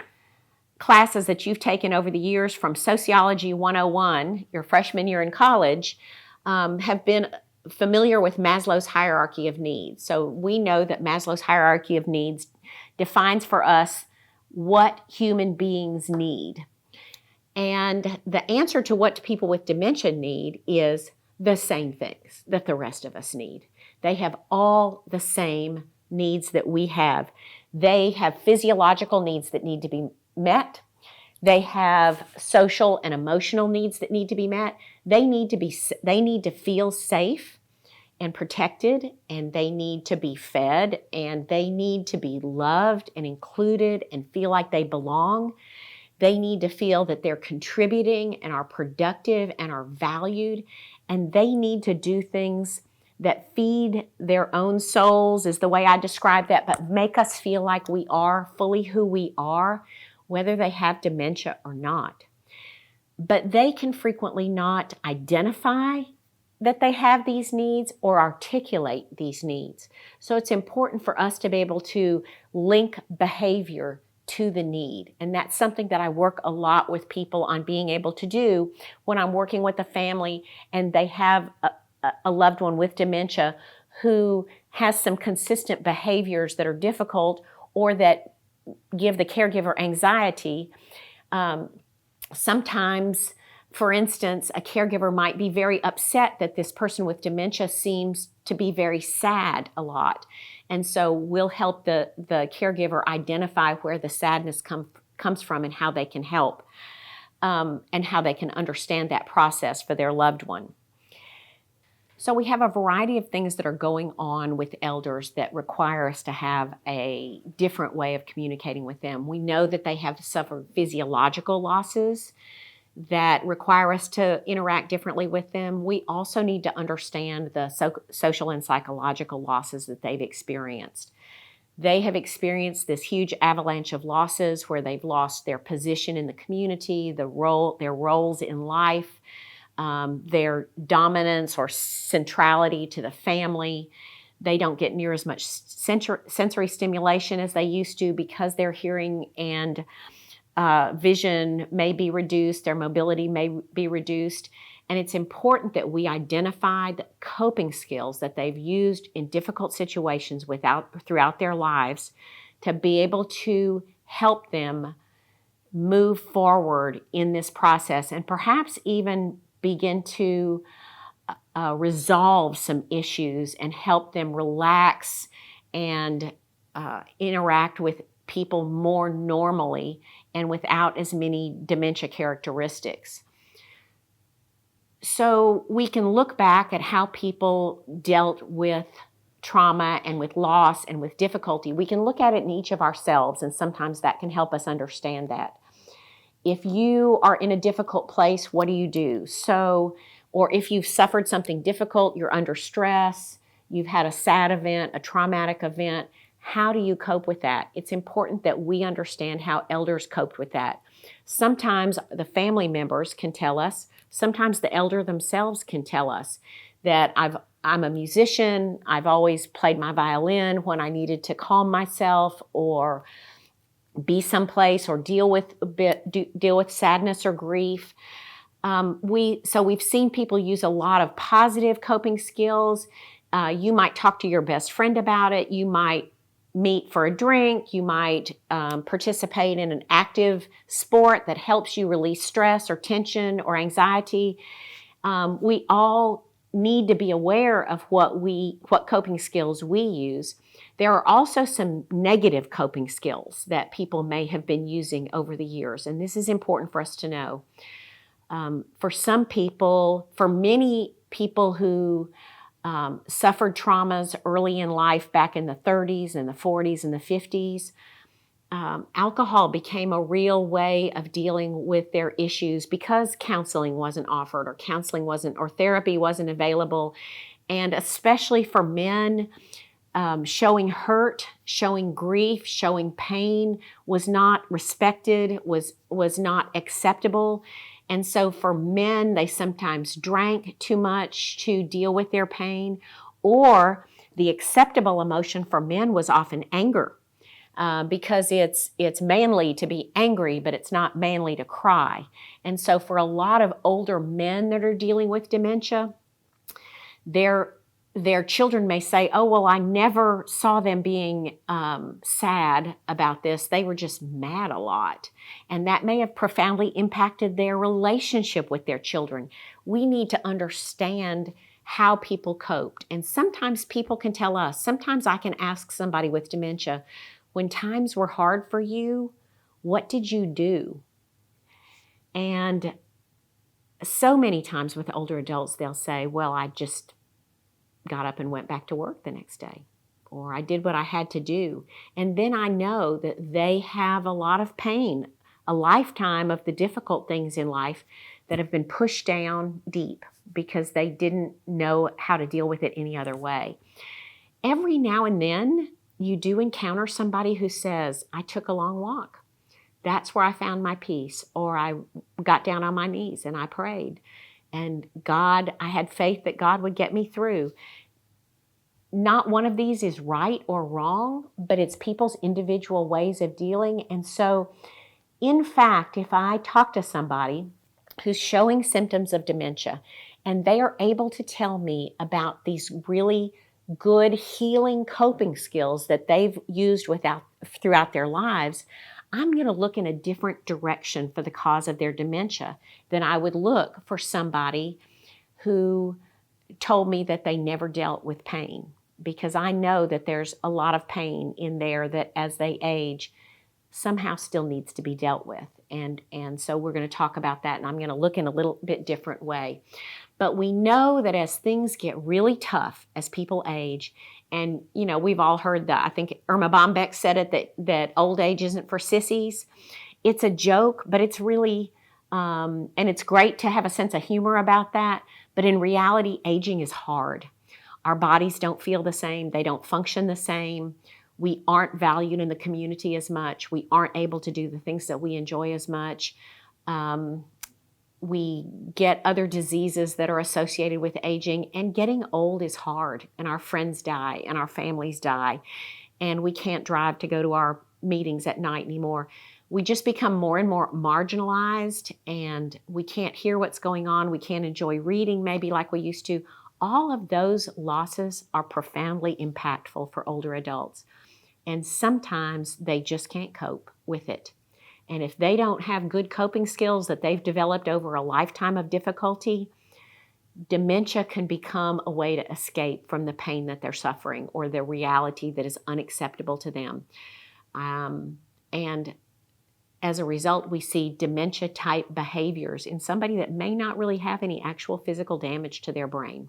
classes that you've taken over the years from Sociology 101, your freshman year in college, have been familiar with Maslow's hierarchy of needs. So we know that Maslow's hierarchy of needs defines for us what human beings need. And the answer to what people with dementia need is the same things that the rest of us need. They have all the same needs that we have. They have physiological needs that need to be met. They have social and emotional needs that need to be met. They need to feel safe and protected, and they need to be fed, and they need to be loved and included and feel like they belong. They need to feel that they're contributing and are productive and are valued, and they need to do things that feed their own souls, is the way I describe that, but make us feel like we are fully who we are, whether they have dementia or not. But they can frequently not identify that they have these needs or articulate these needs. So it's important for us to be able to link behavior to the need. And that's something that I work a lot with people on being able to do when I'm working with a family and they have a loved one with dementia who has some consistent behaviors that are difficult or that give the caregiver anxiety. Sometimes, for instance, a caregiver might be very upset that this person with dementia seems to be very sad a lot. And so we'll help the caregiver identify where the sadness comes from and how they can help, and how they can understand that process for their loved one. So we have a variety of things that are going on with elders that require us to have a different way of communicating with them. We know that they have suffered physiological losses that require us to interact differently with them. We also need to understand the social and psychological losses that they've experienced. They have experienced this huge avalanche of losses where they've lost their position in the community, their roles in life, their dominance or centrality to the family. They don't get near as much sensory stimulation as they used to because their hearing and vision may be reduced, their mobility may be reduced. And it's important that we identify the coping skills that they've used in difficult situations throughout their lives to be able to help them move forward in this process and perhaps even begin to resolve some issues and help them relax and interact with people more normally and without as many dementia characteristics. So we can look back at how people dealt with trauma and with loss and with difficulty. We can look at it in each of ourselves, and sometimes that can help us understand that. If you are in a difficult place, what do you do? Or if you've suffered something difficult, you're under stress, you've had a sad event, a traumatic event, how do you cope with that? It's important that we understand how elders coped with that. Sometimes the family members can tell us, sometimes the elder themselves can tell us that I'm a musician, I've always played my violin when I needed to calm myself, or be someplace or deal with sadness or grief. We've seen people use a lot of positive coping skills. You might talk to your best friend about it. You might meet for a drink. You might participate in an active sport that helps you release stress or tension or anxiety. We all need to be aware of what coping skills we use. There are also some negative coping skills that people may have been using over the years, and this is important for us to know. For many people who suffered traumas early in life back in the 30s and the 40s and the 50s, alcohol became a real way of dealing with their issues because counseling wasn't offered or therapy wasn't available. And especially for men, showing hurt, showing grief, showing pain was not respected, was not acceptable. And so for men, they sometimes drank too much to deal with their pain, or the acceptable emotion for men was often anger, because it's manly to be angry, but it's not manly to cry. And so for a lot of older men that are dealing with dementia, their children may say, oh, well, I never saw them being sad about this. They were just mad a lot. And that may have profoundly impacted their relationship with their children. We need to understand how people coped. And sometimes people can tell us, sometimes I can ask somebody with dementia, when times were hard for you, what did you do? And so many times with older adults, they'll say, well, I just got up and went back to work the next day, or I did what I had to do. And then I know that they have a lot of pain, a lifetime of the difficult things in life that have been pushed down deep because they didn't know how to deal with it any other way. Every now and then you do encounter somebody who says, I took a long walk. That's where I found my peace, or I got down on my knees and I prayed. And I had faith that God would get me through. Not one of these is right or wrong, but it's people's individual ways of dealing. And so, in fact, if I talk to somebody who's showing symptoms of dementia and they are able to tell me about these really good healing coping skills that they've used throughout their lives, I'm going to look in a different direction for the cause of their dementia than I would look for somebody who told me that they never dealt with pain, because I know that there's a lot of pain in there that as they age somehow still needs to be dealt with. And so we're going to talk about that, and I'm going to look in a little bit different way. But we know that as things get really tough as people age, and, we've all heard that. I think Irma Bombeck said it, that old age isn't for sissies. It's a joke, but it's really, and it's great to have a sense of humor about that. But in reality, aging is hard. Our bodies don't feel the same. They don't function the same. We aren't valued in the community as much. We aren't able to do the things that we enjoy as much. We get other diseases that are associated with aging, and getting old is hard, and our friends die and our families die, and we can't drive to go to our meetings at night anymore. We just become more and more marginalized, and we can't hear what's going on. We can't enjoy reading maybe like we used to. All of those losses are profoundly impactful for older adults, and sometimes they just can't cope with it. And if they don't have good coping skills that they've developed over a lifetime of difficulty, dementia can become a way to escape from the pain that they're suffering or the reality that is unacceptable to them. And as a result, we see dementia-type behaviors in somebody that may not really have any actual physical damage to their brain.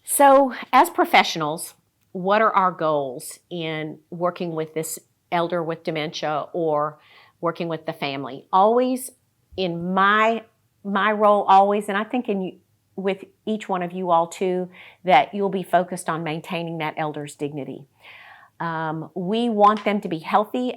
So, as professionals, what are our goals in working with this elder with dementia or working with the family? Always, in my role, always, and I think with each one of you all too, that you'll be focused on maintaining that elder's dignity. We want them to be healthy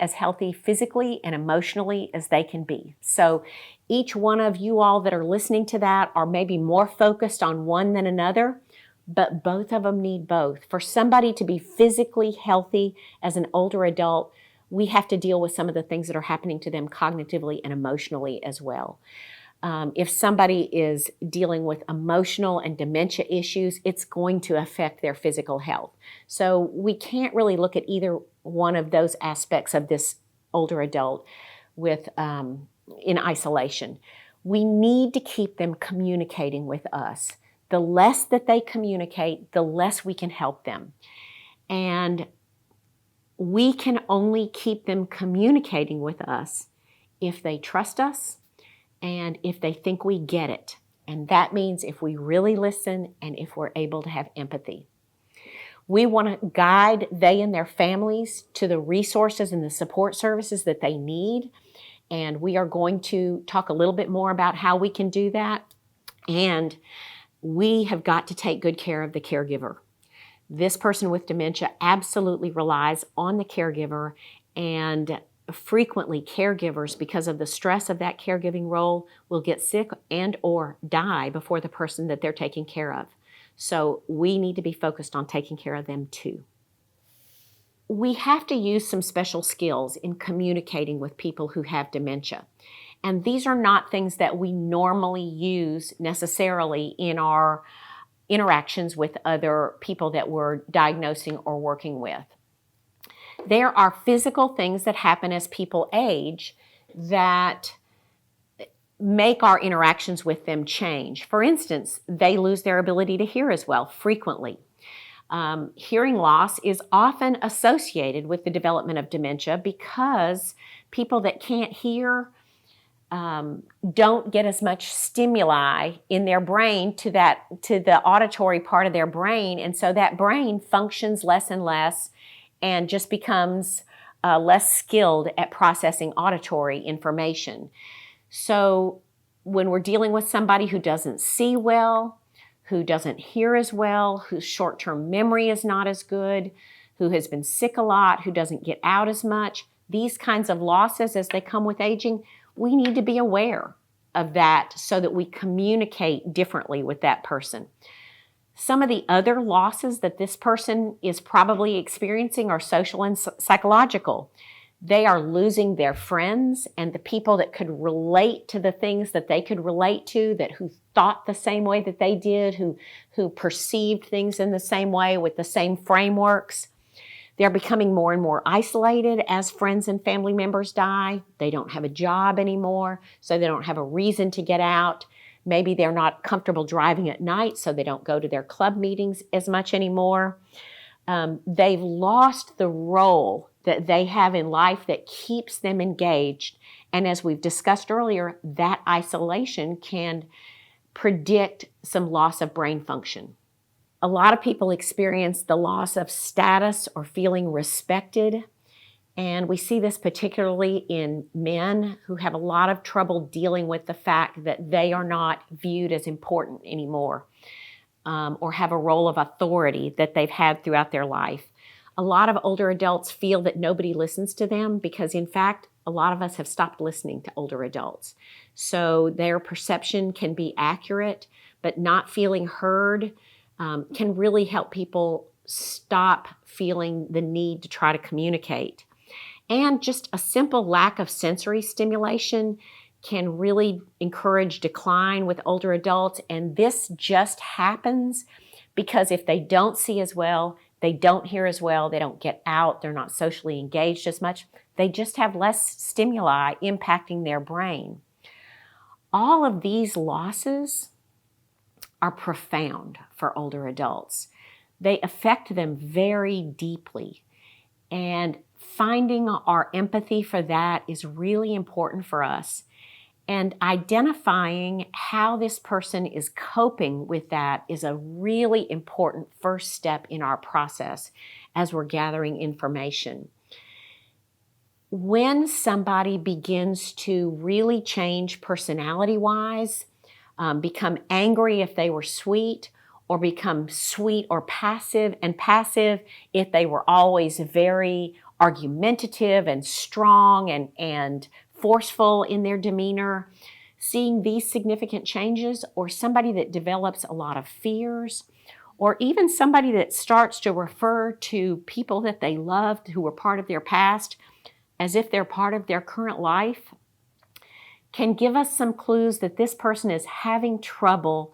physically and emotionally as they can be. So each one of you all that are listening to that are maybe more focused on one than another, but both of them need both. For somebody to be physically healthy as an older adult, we have to deal with some of the things that are happening to them cognitively and emotionally as well. If somebody is dealing with emotional and dementia issues, it's going to affect their physical health. So we can't really look at either one of those aspects of this older adult with in isolation. We need to keep them communicating with us. The less that they communicate, the less we can help them. And we can only keep them communicating with us if they trust us and if they think we get it. And that means if we really listen and if we're able to have empathy. We want to guide they and their families to the resources and the support services that they need. And we are going to talk a little bit more about how we can do that. And we have got to take good care of the caregiver. This person with dementia absolutely relies on the caregiver, and frequently caregivers, because of the stress of that caregiving role, will get sick and or die before the person that they're taking care of. So we need to be focused on taking care of them too. We have to use some special skills in communicating with people who have dementia. And these are not things that we normally use necessarily in our interactions with other people that we're diagnosing or working with. There are physical things that happen as people age that make our interactions with them change. For instance, they lose their ability to hear as well frequently. Hearing loss is often associated with the development of dementia because people that can't hear don't get as much stimuli in their brain to the auditory part of their brain, and so that brain functions less and less and just becomes less skilled at processing auditory information. So when we're dealing with somebody who doesn't see well, who doesn't hear as well, whose short-term memory is not as good, who has been sick a lot, who doesn't get out as much, these kinds of losses as they come with aging, we need to be aware of that so that we communicate differently with that person. Some of the other losses that this person is probably experiencing are social and psychological. They are losing their friends and the people that could relate to the things that they could relate to, who thought the same way that they did, who perceived things in the same way with the same frameworks. They're becoming more and more isolated as friends and family members die. They don't have a job anymore, so they don't have a reason to get out. Maybe they're not comfortable driving at night, so they don't go to their club meetings as much anymore. They've lost the role that they have in life that keeps them engaged. And as we've discussed earlier, that isolation can predict some loss of brain function. A lot of people experience the loss of status or feeling respected. And we see this particularly in men who have a lot of trouble dealing with the fact that they are not viewed as important anymore, or have a role of authority that they've had throughout their life. A lot of older adults feel that nobody listens to them because, in fact, a lot of us have stopped listening to older adults. So their perception can be accurate, but not feeling heard can really help people stop feeling the need to try to communicate. And just a simple lack of sensory stimulation can really encourage decline with older adults. And this just happens because if they don't see as well, they don't hear as well, they don't get out, they're not socially engaged as much, they just have less stimuli impacting their brain. All of these losses are profound for older adults. They affect them very deeply. And finding our empathy for that is really important for us. And identifying how this person is coping with that is a really important first step in our process as we're gathering information. When somebody begins to really change personality-wise, become angry if they were sweet, or become sweet or passive, and passive if they were always very argumentative and strong and forceful in their demeanor, seeing these significant changes, or somebody that develops a lot of fears, or even somebody that starts to refer to people that they loved who were part of their past as if they're part of their current life, can give us some clues that this person is having trouble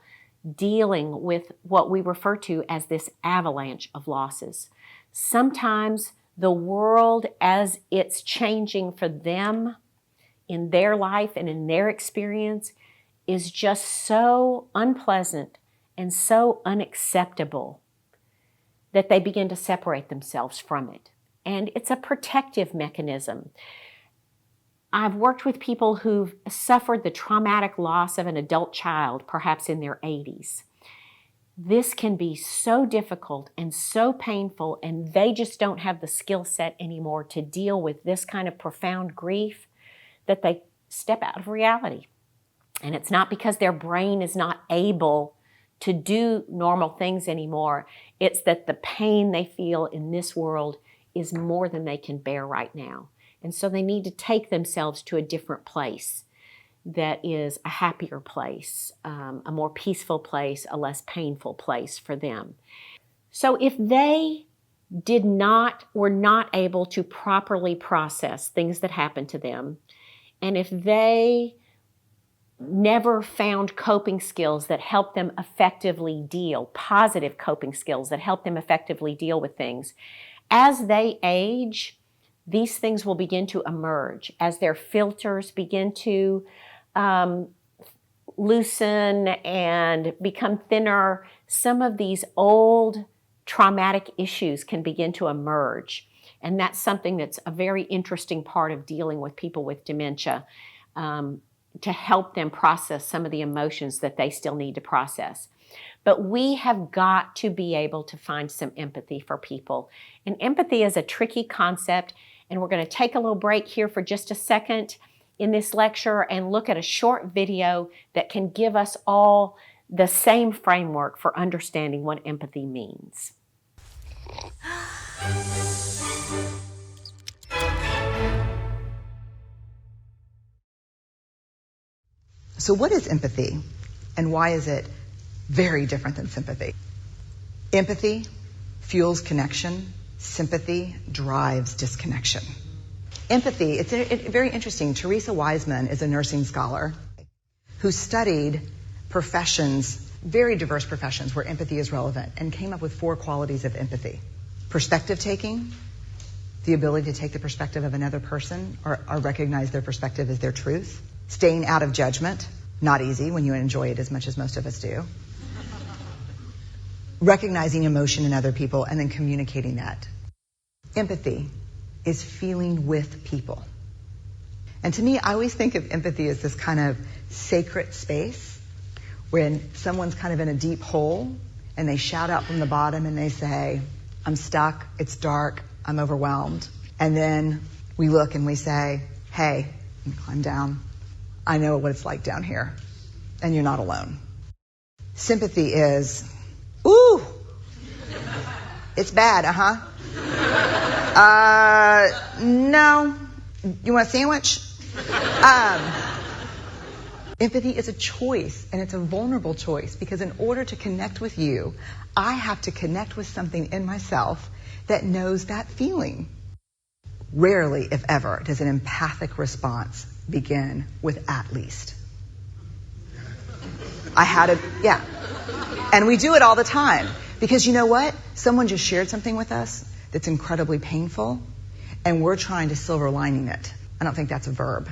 dealing with what we refer to as this avalanche of losses. Sometimes the world as it's changing for them in their life and in their experience is just so unpleasant and so unacceptable that they begin to separate themselves from it. And it's a protective mechanism. I've worked with people who've suffered the traumatic loss of an adult child, perhaps in their 80s. This can be so difficult and so painful, and they just don't have the skill set anymore to deal with this kind of profound grief that they step out of reality. And it's not because their brain is not able to do normal things anymore. It's that the pain they feel in this world is more than they can bear right now. And so they need to take themselves to a different place that is a happier place, a more peaceful place, a less painful place for them. So if they were not able to properly process things that happened to them, and if they never found coping skills that help them effectively deal, positive coping skills that help them effectively deal with things, as they age, these things will begin to emerge as their filters begin to loosen and become thinner. Some of these old traumatic issues can begin to emerge. And that's something that's a very interesting part of dealing with people with dementia, to help them process some of the emotions that they still need to process. But we have got to be able to find some empathy for people. And empathy is a tricky concept, and we're going to take a little break here for just a second in this lecture and look at a short video that can give us all the same framework for understanding what empathy means. So what is empathy, and why is it very different than sympathy? Empathy fuels connection. Sympathy drives disconnection. Empathy, it's very interesting. Teresa Wiseman is a nursing scholar who studied professions, very diverse professions where empathy is relevant, and came up with 4 qualities of empathy. Perspective taking, the ability to take the perspective of another person or recognize their perspective as their truth. Staying out of judgment, not easy when you enjoy it as much as most of us do. Recognizing emotion in other people and then communicating that. Empathy is feeling with people. And to me, I always think of empathy as this kind of sacred space when someone's kind of in a deep hole and they shout out from the bottom and they say, I'm stuck, it's dark, I'm overwhelmed. And then we look and we say, hey, climb down. I know what it's like down here, and you're not alone. Sympathy is, ooh, it's bad, no, you want a sandwich? Empathy is a choice, and it's a vulnerable choice, because in order to connect with you, I have to connect with something in myself that knows that feeling. Rarely, if ever, does an empathic response begin with at least. And we do it all the time. Because you know what? Someone just shared something with us that's incredibly painful, and we're trying to silver lining it. I don't think that's a verb,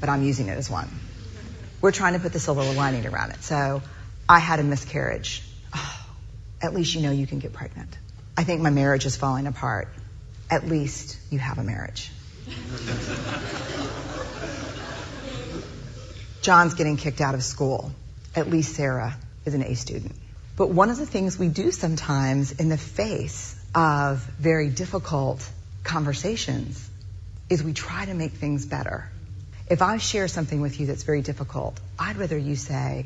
but I'm using it as one. We're trying to put the silver lining around it. So, I had a miscarriage. Oh, at least you know you can get pregnant. I think my marriage is falling apart. At least you have a marriage. John's getting kicked out of school. At least Sarah is an A student. But one of the things we do sometimes in the face of very difficult conversations is we try to make things better. If I share something with you that's very difficult, I'd rather you say,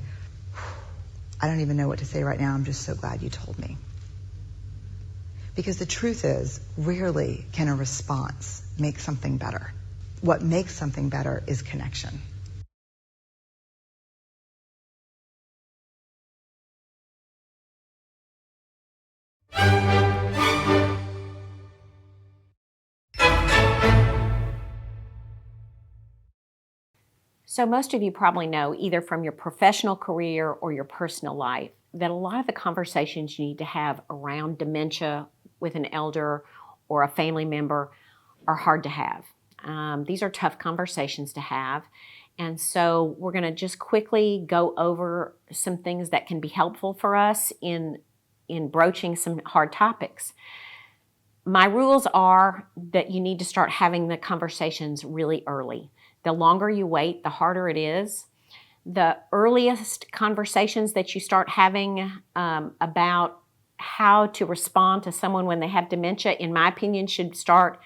I don't even know what to say right now, I'm just so glad you told me. Because the truth is, rarely can a response make something better. What makes something better is connection. So most of you probably know, either from your professional career or your personal life, that a lot of the conversations you need to have around dementia with an elder or a family member are hard to have. These are tough conversations to have. And so we're going to just quickly go over some things that can be helpful for us in broaching some hard topics. My rules are that you need to start having the conversations really early. The longer you wait, the harder it is. The earliest conversations that you start having about how to respond to someone when they have dementia, in my opinion, should start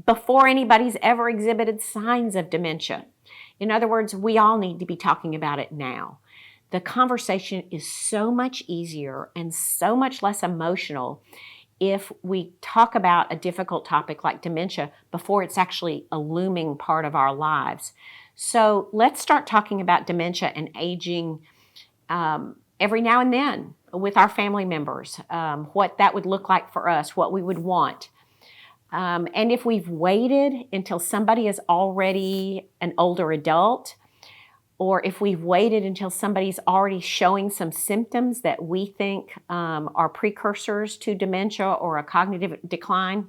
before anybody's ever exhibited signs of dementia. In other words, we all need to be talking about it now. The conversation is so much easier and so much less emotional if we talk about a difficult topic like dementia before it's actually a looming part of our lives. So let's start talking about dementia and aging every now and then with our family members, what that would look like for us, what we would want. And if we've waited until somebody is already an older adult, or if we've waited until somebody's already showing some symptoms that we think are precursors to dementia or a cognitive decline,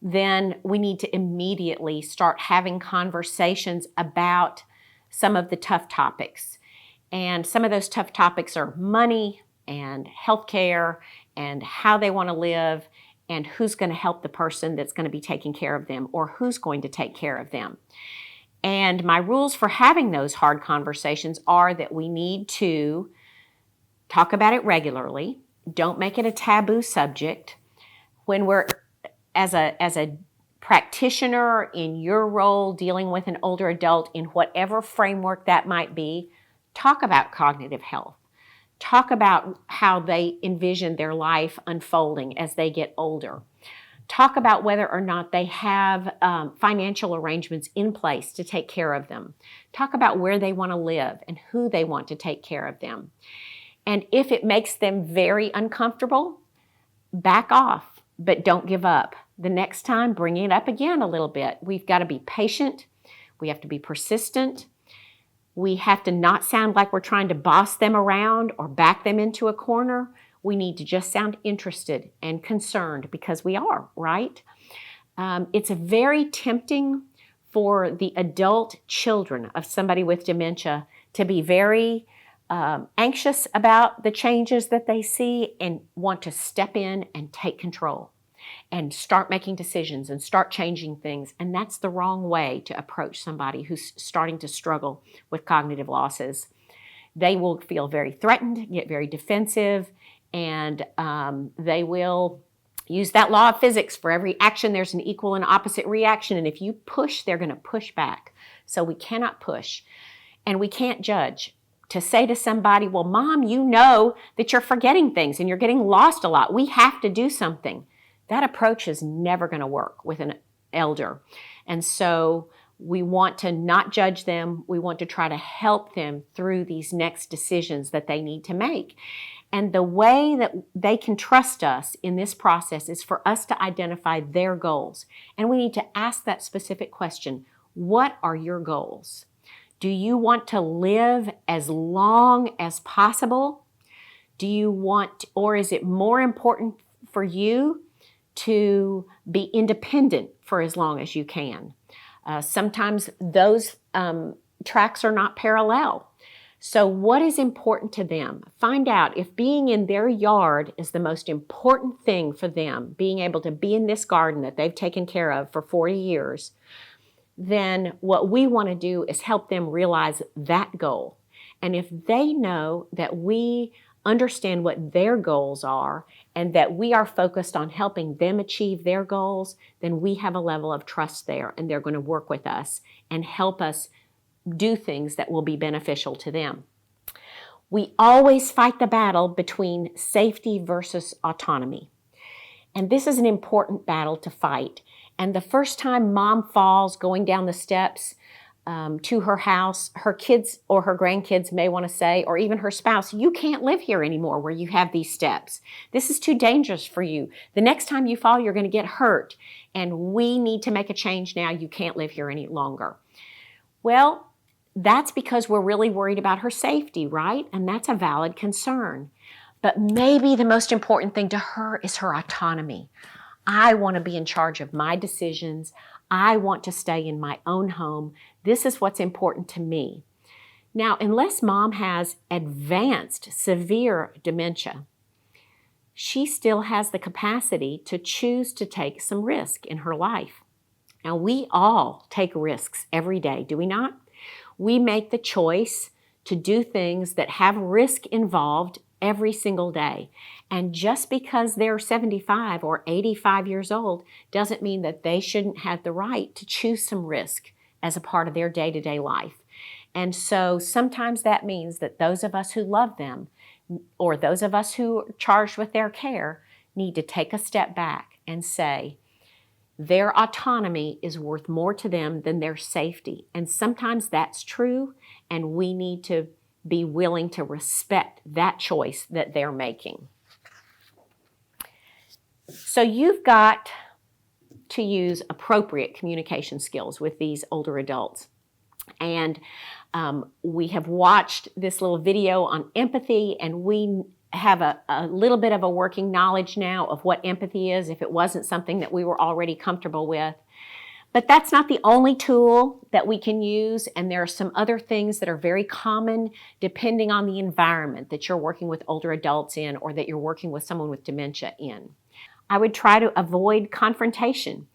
then we need to immediately start having conversations about some of the tough topics. And some of those tough topics are money and healthcare and how they want to live and who's going to help the person that's going to be taking care of them or who's going to take care of them. And my rules for having those hard conversations are that we need to talk about it regularly. Don't make it a taboo subject. When we're, as a practitioner in your role dealing with an older adult in whatever framework that might be, talk about cognitive health. Talk about how they envision their life unfolding as they get older. Talk about whether or not they have financial arrangements in place to take care of them. Talk about where they want to live and who they want to take care of them. And if it makes them very uncomfortable, back off, but don't give up. The next time, bring it up again a little bit. We've got to be patient. We have to be persistent. We have to not sound like we're trying to boss them around or back them into a corner. We need to just sound interested and concerned because we are, right? It's very tempting for the adult children of somebody with dementia to be very anxious about the changes that they see and want to step in and take control and start making decisions and start changing things. And that's the wrong way to approach somebody who's starting to struggle with cognitive losses. They will feel very threatened, get very defensive, and they will use that law of physics. For every action, there's an equal and opposite reaction. And if you push, they're going to push back. So we cannot push. And we can't judge. To say to somebody, well, Mom, you know that you're forgetting things and you're getting lost a lot. We have to do something. That approach is never going to work with an elder. And so we want to not judge them. We want to try to help them through these next decisions that they need to make. And the way that they can trust us in this process is for us to identify their goals. And we need to ask that specific question. What are your goals? Do you want to live as long as possible? Do you want, or is it more important for you to be independent for as long as you can? Sometimes those tracks are not parallel. So what is important to them? Find out if being in their yard is the most important thing for them, being able to be in this garden that they've taken care of for 40 years, then what we want to do is help them realize that goal. And if they know that we understand what their goals are and that we are focused on helping them achieve their goals, then we have a level of trust there and they're going to work with us and help us do things that will be beneficial to them. We always fight the battle between safety versus autonomy. And this is an important battle to fight. And the first time Mom falls going down the steps to her house, her kids or her grandkids may want to say, or even her spouse, you can't live here anymore where you have these steps. This is too dangerous for you. The next time you fall, you're going to get hurt. And we need to make a change now. You can't live here any longer. Well, That's because we're really worried about her safety, right? And that's a valid concern. But maybe the most important thing to her is her autonomy. I want to be in charge of my decisions. I want to stay in my own home. This is what's important to me. Now, unless mom has advanced, severe dementia, she still has the capacity to choose to take some risk in her life. Now, we all take risks every day, do we not? We make the choice to do things that have risk involved every single day. And just because they're 75 or 85 years old doesn't mean that they shouldn't have the right to choose some risk as a part of their day-to-day life. And so sometimes that means that those of us who love them or those of us who are charged with their care need to take a step back and say, their autonomy is worth more to them than their safety. And sometimes that's true, and we need to be willing to respect that choice that they're making. So you've got to use appropriate communication skills with these older adults. And we have watched this little video on empathy, and we have a little bit of a working knowledge now of what empathy is if it wasn't something that we were already comfortable with. But that's not the only tool that we can use, and there are some other things that are very common depending on the environment that you're working with older adults in or that you're working with someone with dementia in. I would try to avoid confrontation.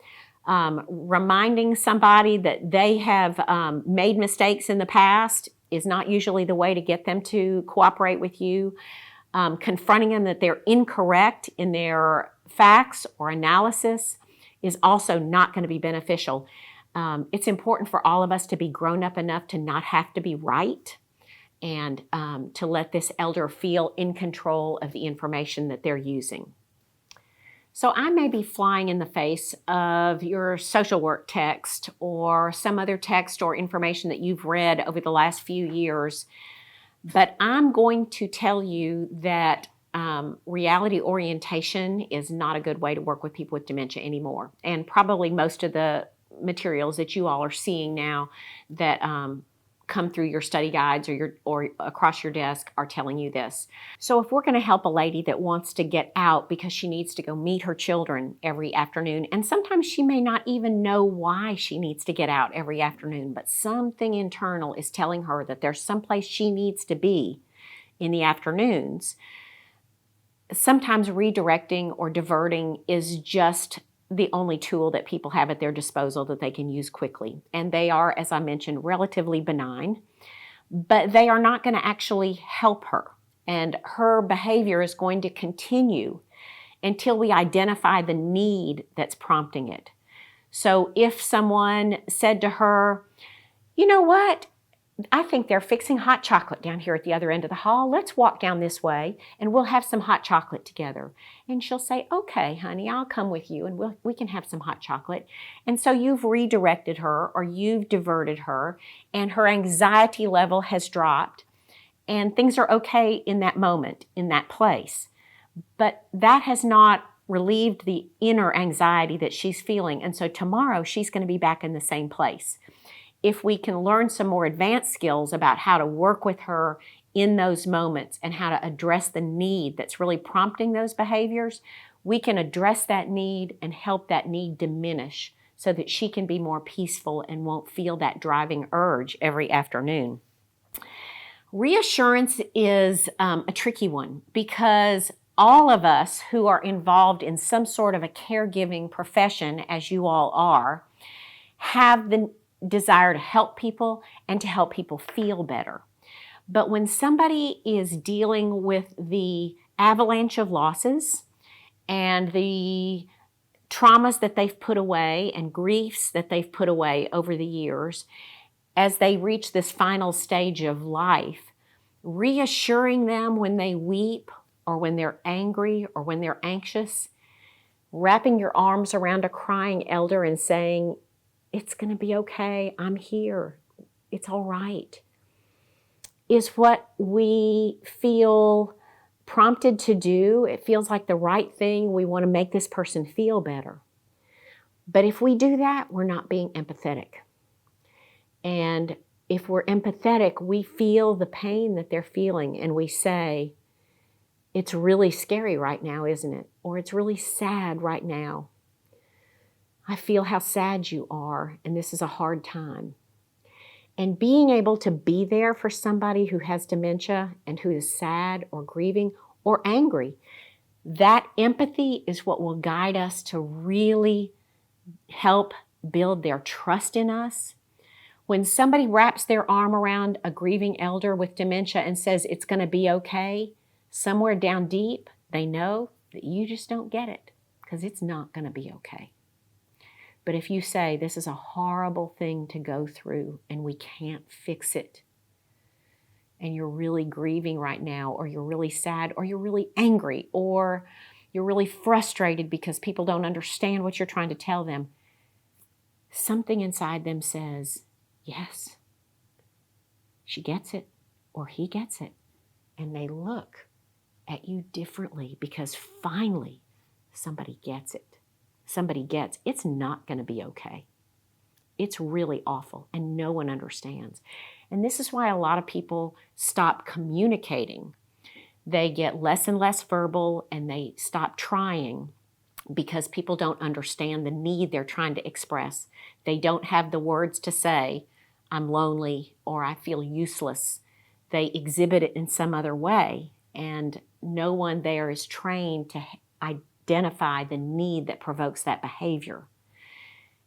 Reminding somebody that they have made mistakes in the past is not usually the way to get them to cooperate with you. Confronting them that they're incorrect in their facts or analysis is also not going to be beneficial. It's important for all of us to be grown up enough to not have to be right and to let this elder feel in control of the information that they're using. So I may be flying in the face of your social work text or some other text or information that you've read over the last few years, but I'm going to tell you that reality orientation is not a good way to work with people with dementia anymore. And probably most of the materials that you all are seeing now that come through your study guides or across your desk are telling you this. So if we're going to help a lady that wants to get out because she needs to go meet her children every afternoon, and sometimes she may not even know why she needs to get out every afternoon, but something internal is telling her that there's someplace she needs to be in the afternoons, sometimes redirecting or diverting is just the only tool that people have at their disposal that they can use quickly. And they are, as I mentioned, relatively benign, but they are not going to actually help her. And her behavior is going to continue until we identify the need that's prompting it. So if someone said to her, you know what? I think they're fixing hot chocolate down here at the other end of the hall. Let's walk down this way and we'll have some hot chocolate together. And she'll say, okay, honey, I'll come with you and we can have some hot chocolate. And so you've redirected her or you've diverted her and her anxiety level has dropped and things are okay in that moment, in that place. But that has not relieved the inner anxiety that she's feeling. And so tomorrow she's going to be back in the same place. If we can learn some more advanced skills about how to work with her in those moments and how to address the need that's really prompting those behaviors, we can address that need and help that need diminish so that she can be more peaceful and won't feel that driving urge every afternoon. Reassurance is a tricky one because all of us who are involved in some sort of a caregiving profession, as you all are, have the desire to help people and to help people feel better. But when somebody is dealing with the avalanche of losses and the traumas that they've put away and griefs that they've put away over the years, as they reach this final stage of life, reassuring them when they weep or when they're angry or when they're anxious, wrapping your arms around a crying elder and saying, it's going to be okay, I'm here, it's all right, is what we feel prompted to do. It feels like the right thing. We want to make this person feel better. But if we do that, we're not being empathetic. And if we're empathetic, we feel the pain that they're feeling and we say, it's really scary right now, isn't it? Or it's really sad right now. I feel how sad you are, and this is a hard time. And being able to be there for somebody who has dementia and who is sad or grieving or angry, that empathy is what will guide us to really help build their trust in us. When somebody wraps their arm around a grieving elder with dementia and says it's going to be okay, somewhere down deep, they know that you just don't get it because it's not going to be okay. But if you say this is a horrible thing to go through and we can't fix it, and you're really grieving right now, or you're really sad, or you're really angry, or you're really frustrated because people don't understand what you're trying to tell them, something inside them says, yes, she gets it, or he gets it. And they look at you differently because finally somebody gets it. Somebody gets it's not going to be okay. It's really awful, and no one understands. And this is why a lot of people stop communicating. They get less and less verbal, and they stop trying because people don't understand the need they're trying to express. They don't have the words to say, I'm lonely, or I feel useless. They exhibit it in some other way, and no one there is trained to identify the need that provokes that behavior.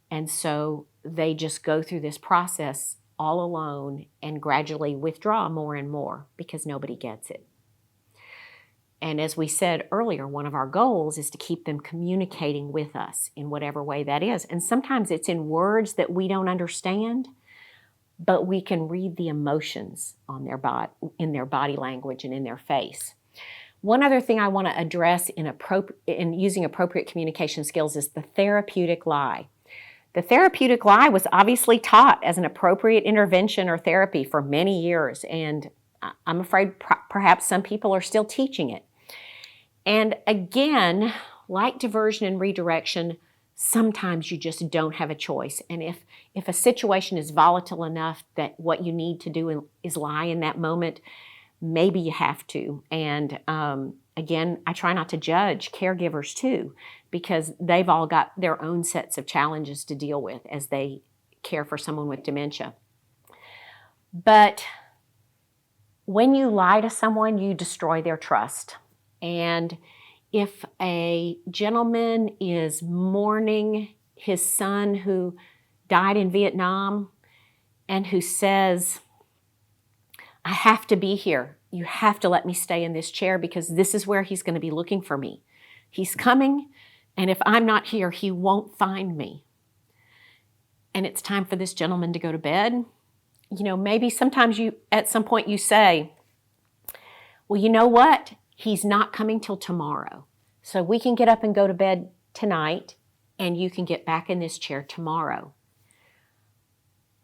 And so they just go through this process all alone and gradually withdraw more and more because nobody gets it. And as we said earlier, one of our goals is to keep them communicating with us in whatever way that is. And sometimes it's in words that we don't understand, but we can read the emotions on their in their body language and in their face. One other thing I want to address in using appropriate communication skills is the therapeutic lie. The therapeutic lie was obviously taught as an appropriate intervention or therapy for many years, and I'm afraid perhaps some people are still teaching it. And again, like diversion and redirection, sometimes you just don't have a choice. And if a situation is volatile enough that what you need to do is lie in that moment, maybe you have to. And again, I try not to judge caregivers too, because they've all got their own sets of challenges to deal with as they care for someone with dementia. But when you lie to someone, you destroy their trust. And if a gentleman is mourning his son who died in Vietnam and who says, I have to be here. You have to let me stay in this chair because this is where he's going to be looking for me. He's coming, and if I'm not here, he won't find me. And it's time for this gentleman to go to bed. You know, maybe sometimes at some point you say, well, you know what? He's not coming till tomorrow. So we can get up and go to bed tonight, and you can get back in this chair tomorrow.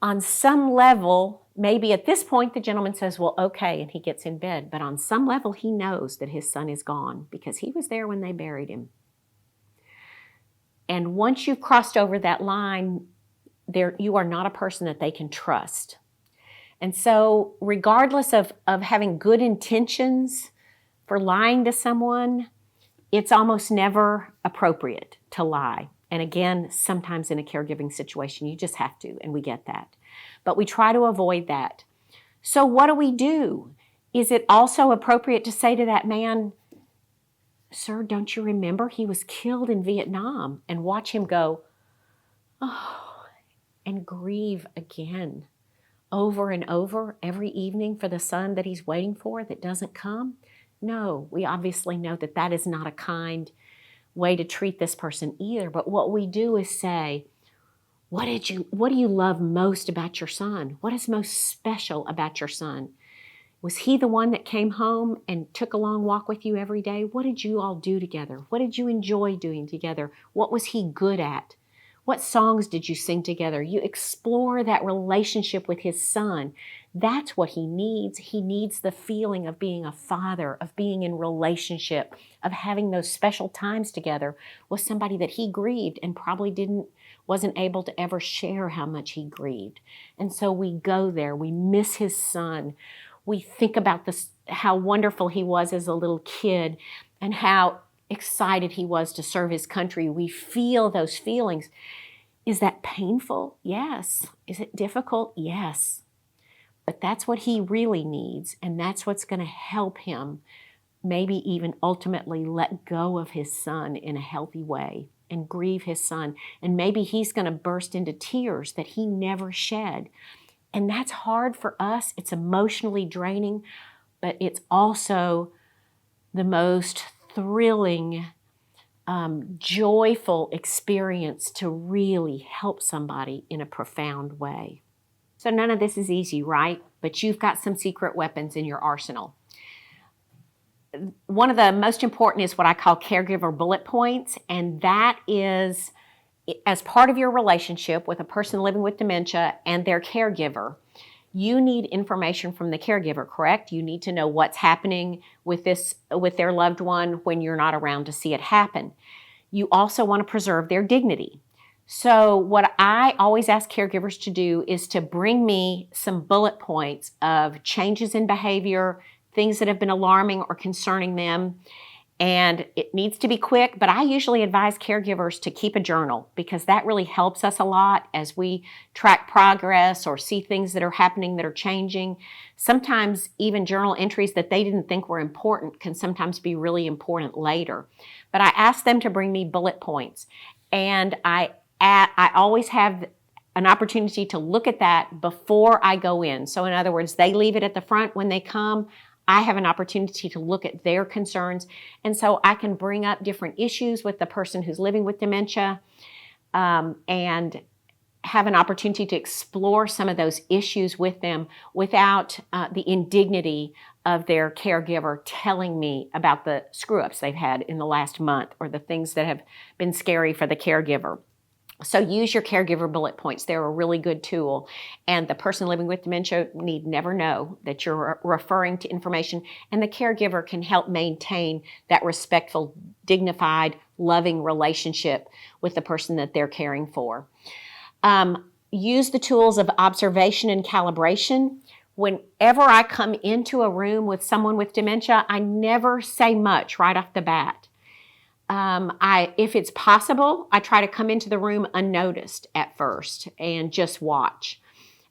On some level, maybe at this point the gentleman says, well, okay, and he gets in bed. But on some level, he knows that his son is gone because he was there when they buried him. And once you've crossed over that line, you are not a person that they can trust. And so regardless of having good intentions for lying to someone, it's almost never appropriate to lie. And again, sometimes in a caregiving situation, you just have to, and we get that. But we try to avoid that. So what do? Is it also appropriate to say to that man, sir, don't you remember he was killed in Vietnam? And watch him go, oh, and grieve again over and over every evening for the son that he's waiting for that doesn't come? No, we obviously know that that is not a kind way to treat this person either. But what we do is say, what do you love most about your son? What is most special about your son? Was he the one that came home and took a long walk with you every day? What did you all do together? What did you enjoy doing together? What was he good at? What songs did you sing together? You explore that relationship with his son. That's what he needs. He needs the feeling of being a father, of being in relationship, of having those special times together with somebody that he grieved and probably wasn't able to ever share how much he grieved. And so we go there, we miss his son. We think about this, how wonderful he was as a little kid and how excited he was to serve his country. We feel those feelings. Is that painful? Yes. Is it difficult? Yes. But that's what he really needs, and that's what's going to help him maybe even ultimately let go of his son in a healthy way and grieve his son. And maybe he's going to burst into tears that he never shed. And that's hard for us. It's emotionally draining, but it's also the most thrilling, joyful experience to really help somebody in a profound way. So none of this is easy, right? But you've got some secret weapons in your arsenal. One of the most important is what I call caregiver bullet points, and that is as part of your relationship with a person living with dementia and their caregiver. You need information from the caregiver, correct? You need to know what's happening with their loved one when you're not around to see it happen. You also want to preserve their dignity. So what I always ask caregivers to do is to bring me some bullet points of changes in behavior, things that have been alarming or concerning them. And it needs to be quick, but I usually advise caregivers to keep a journal because that really helps us a lot as we track progress or see things that are happening that are changing. Sometimes even journal entries that they didn't think were important can sometimes be really important later. But I ask them to bring me bullet points, and I always have an opportunity to look at that before I go in. So in other words, they leave it at the front when they come. I have an opportunity to look at their concerns. And so I can bring up different issues with the person who's living with dementia and have an opportunity to explore some of those issues with them without the indignity of their caregiver telling me about the screw-ups they've had in the last month or the things that have been scary for the caregiver. So use your caregiver bullet points. They're a really good tool. And the person living with dementia need never know that you're referring to information, and the caregiver can help maintain that respectful, dignified, loving relationship with the person that they're caring for. Use the tools of observation and calibration. Whenever I come into a room with someone with dementia, I never say much right off the bat. If it's possible, I try to come into the room unnoticed at first and just watch.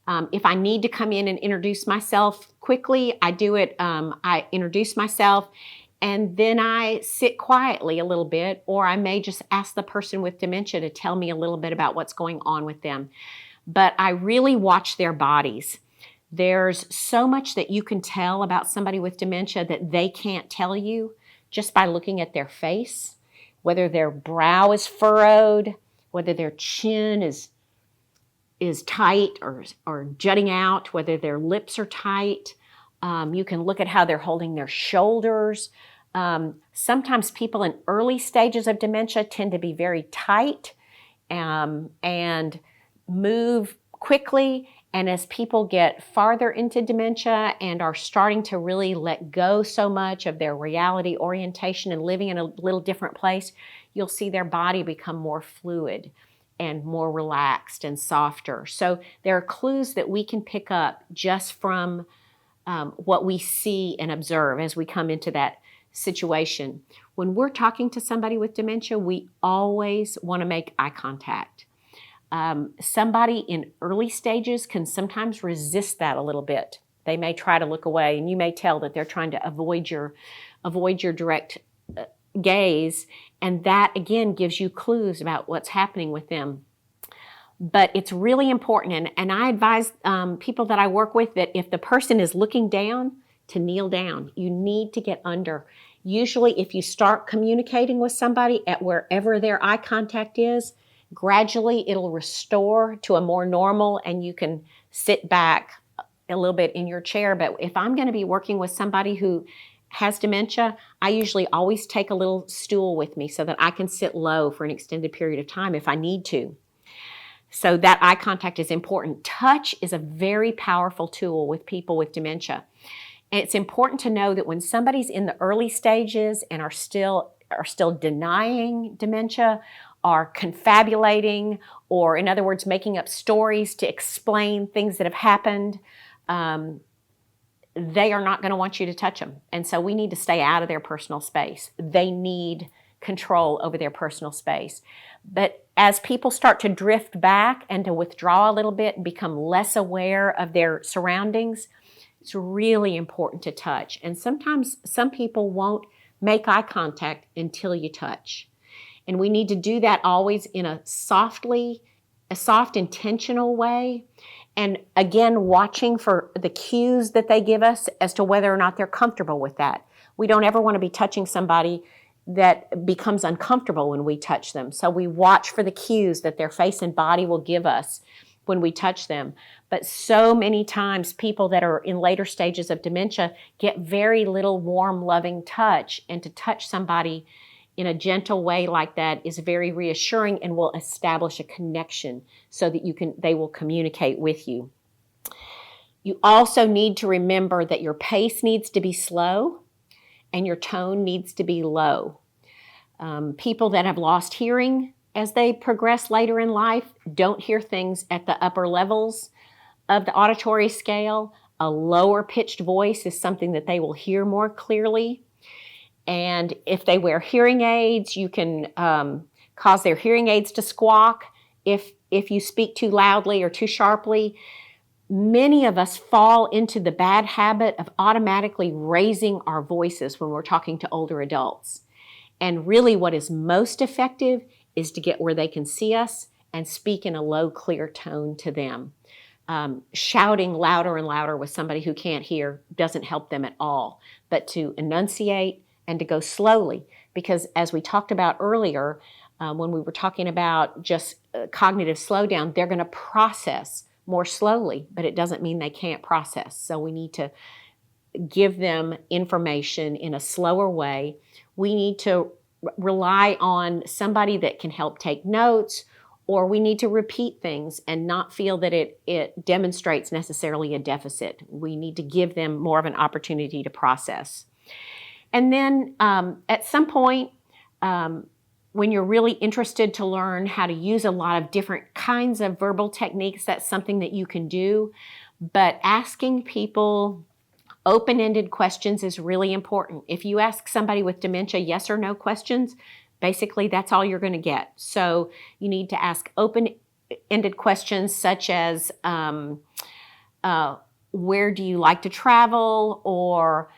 If I need to come in and introduce myself quickly, I do it. I introduce myself and then I sit quietly a little bit, or I may just ask the person with dementia to tell me a little bit about what's going on with them. But I really watch their bodies. There's so much that you can tell about somebody with dementia that they can't tell you just by looking at their face. Whether their brow is furrowed, whether their chin is tight or jutting out, whether their lips are tight. You can look at how they're holding their shoulders. Sometimes people in early stages of dementia tend to be very tight and move quickly. And as people get farther into dementia and are starting to really let go so much of their reality orientation and living in a little different place, you'll see their body become more fluid and more relaxed and softer. So there are clues that we can pick up just from what we see and observe as we come into that situation. When we're talking to somebody with dementia, we always want to make eye contact. Somebody in early stages can sometimes resist that a little bit. They may try to look away, and you may tell that they're trying to avoid your direct gaze, and that again gives you clues about what's happening with them. But it's really important, and I advise people that I work with that if the person is looking down, to kneel down. You need to get under. Usually if you start communicating with somebody at wherever their eye contact is, gradually it'll restore to a more normal, and you can sit back a little bit in your chair. But if I'm going to be working with somebody who has dementia, I usually always take a little stool with me so that I can sit low for an extended period of time if I need to. So that eye contact is important. Touch is a very powerful tool with people with dementia. And it's important to know that when somebody's in the early stages and are still denying dementia, are confabulating, or in other words, making up stories to explain things that have happened, they are not going to want you to touch them. And so we need to stay out of their personal space. They need control over their personal space. But as people start to drift back and to withdraw a little bit and become less aware of their surroundings, it's really important to touch. And sometimes some people won't make eye contact until you touch. And we need to do that always in a soft, intentional way. And again, watching for the cues that they give us as to whether or not they're comfortable with that. We don't ever want to be touching somebody that becomes uncomfortable when we touch them. So we watch for the cues that their face and body will give us when we touch them. But so many times people that are in later stages of dementia get very little warm, loving touch, and to touch somebody in a gentle way like that is very reassuring and will establish a connection so that they will communicate with you. You also need to remember that your pace needs to be slow and your tone needs to be low. People that have lost hearing as they progress later in life don't hear things at the upper levels of the auditory scale. A lower pitched voice is something that they will hear more clearly. And if they wear hearing aids, you can cause their hearing aids to squawk if you speak too loudly or too sharply. Many of us fall into the bad habit of automatically raising our voices when we're talking to older adults. And really what is most effective is to get where they can see us and speak in a low, clear tone to them. Shouting louder and louder with somebody who can't hear doesn't help them at all, but to enunciate and to go slowly, because as we talked about earlier, when we were talking about just cognitive slowdown, they're going to process more slowly, but it doesn't mean they can't process. So we need to give them information in a slower way. We need to rely on somebody that can help take notes, or we need to repeat things and not feel that it demonstrates necessarily a deficit. We need to give them more of an opportunity to process. And then at some point, when you're really interested to learn how to use a lot of different kinds of verbal techniques, that's something that you can do. But asking people open-ended questions is really important. If you ask somebody with dementia yes or no questions, basically that's all you're going to get. So you need to ask open-ended questions such as, where do you like to travel? Or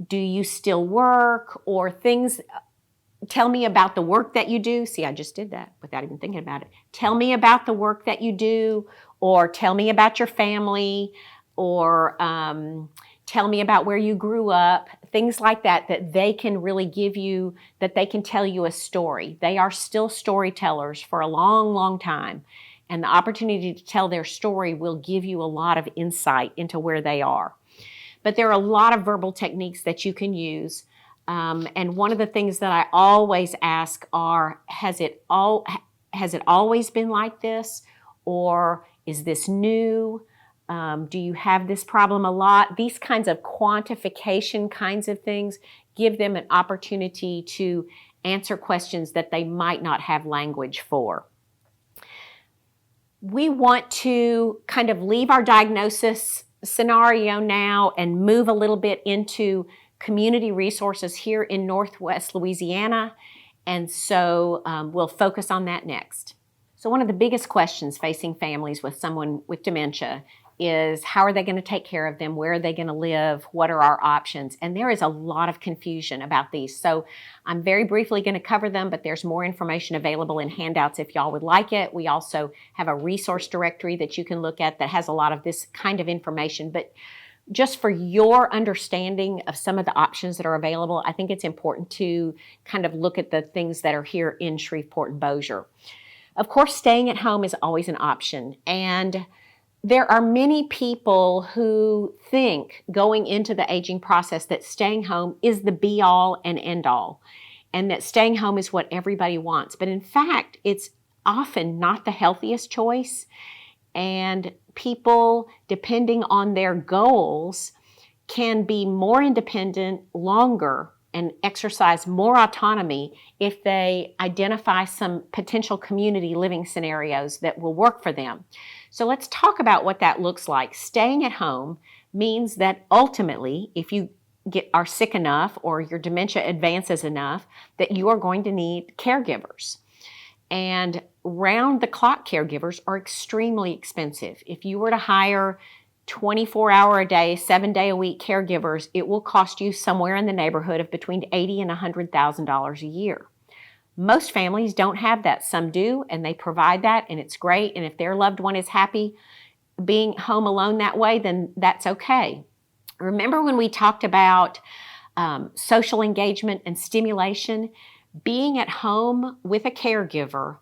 do you still work? Or things, tell me about the work that you do. See, I just did that without even thinking about it. Tell me about the work that you do, or tell me about your family, or tell me about where you grew up, things like that, that they can really give you, that they can tell you a story. They are still storytellers for a long, long time. And the opportunity to tell their story will give you a lot of insight into where they are. But there are a lot of verbal techniques that you can use. And one of the things that I always ask are, has it always been like this? Or is this new? Do you have this problem a lot? These kinds of quantification kinds of things give them an opportunity to answer questions that they might not have language for. We want to kind of leave our diagnosis scenario now and move a little bit into community resources here in Northwest Louisiana. And so we'll focus on that next. So one of the biggest questions facing families with someone with dementia is, how are they going to take care of them? Where are they going to live? What are our options? And there is a lot of confusion about these. So I'm very briefly going to cover them, but there's more information available in handouts if y'all would like it. We also have a resource directory that you can look at that has a lot of this kind of information. But just for your understanding of some of the options that are available, I think it's important to kind of look at the things that are here in Shreveport and Bossier. Of course, staying at home is always an option. And there are many people who think going into the aging process that staying home is the be-all and end-all, and that staying home is what everybody wants. But in fact, it's often not the healthiest choice, and people, depending on their goals, can be more independent longer and exercise more autonomy if they identify some potential community living scenarios that will work for them. So let's talk about what that looks like. Staying at home means that ultimately, if you are sick enough or your dementia advances enough, that you are going to need caregivers. And round-the-clock caregivers are extremely expensive. If you were to hire 24-hour-a-day, 7-day-a-week caregivers, it will cost you somewhere in the neighborhood of between $80,000 and $100,000 a year. Most families don't have that. Some do, and they provide that, and it's great. And if their loved one is happy being home alone that way, then that's okay. Remember when we talked about social engagement and stimulation? Being at home with a caregiver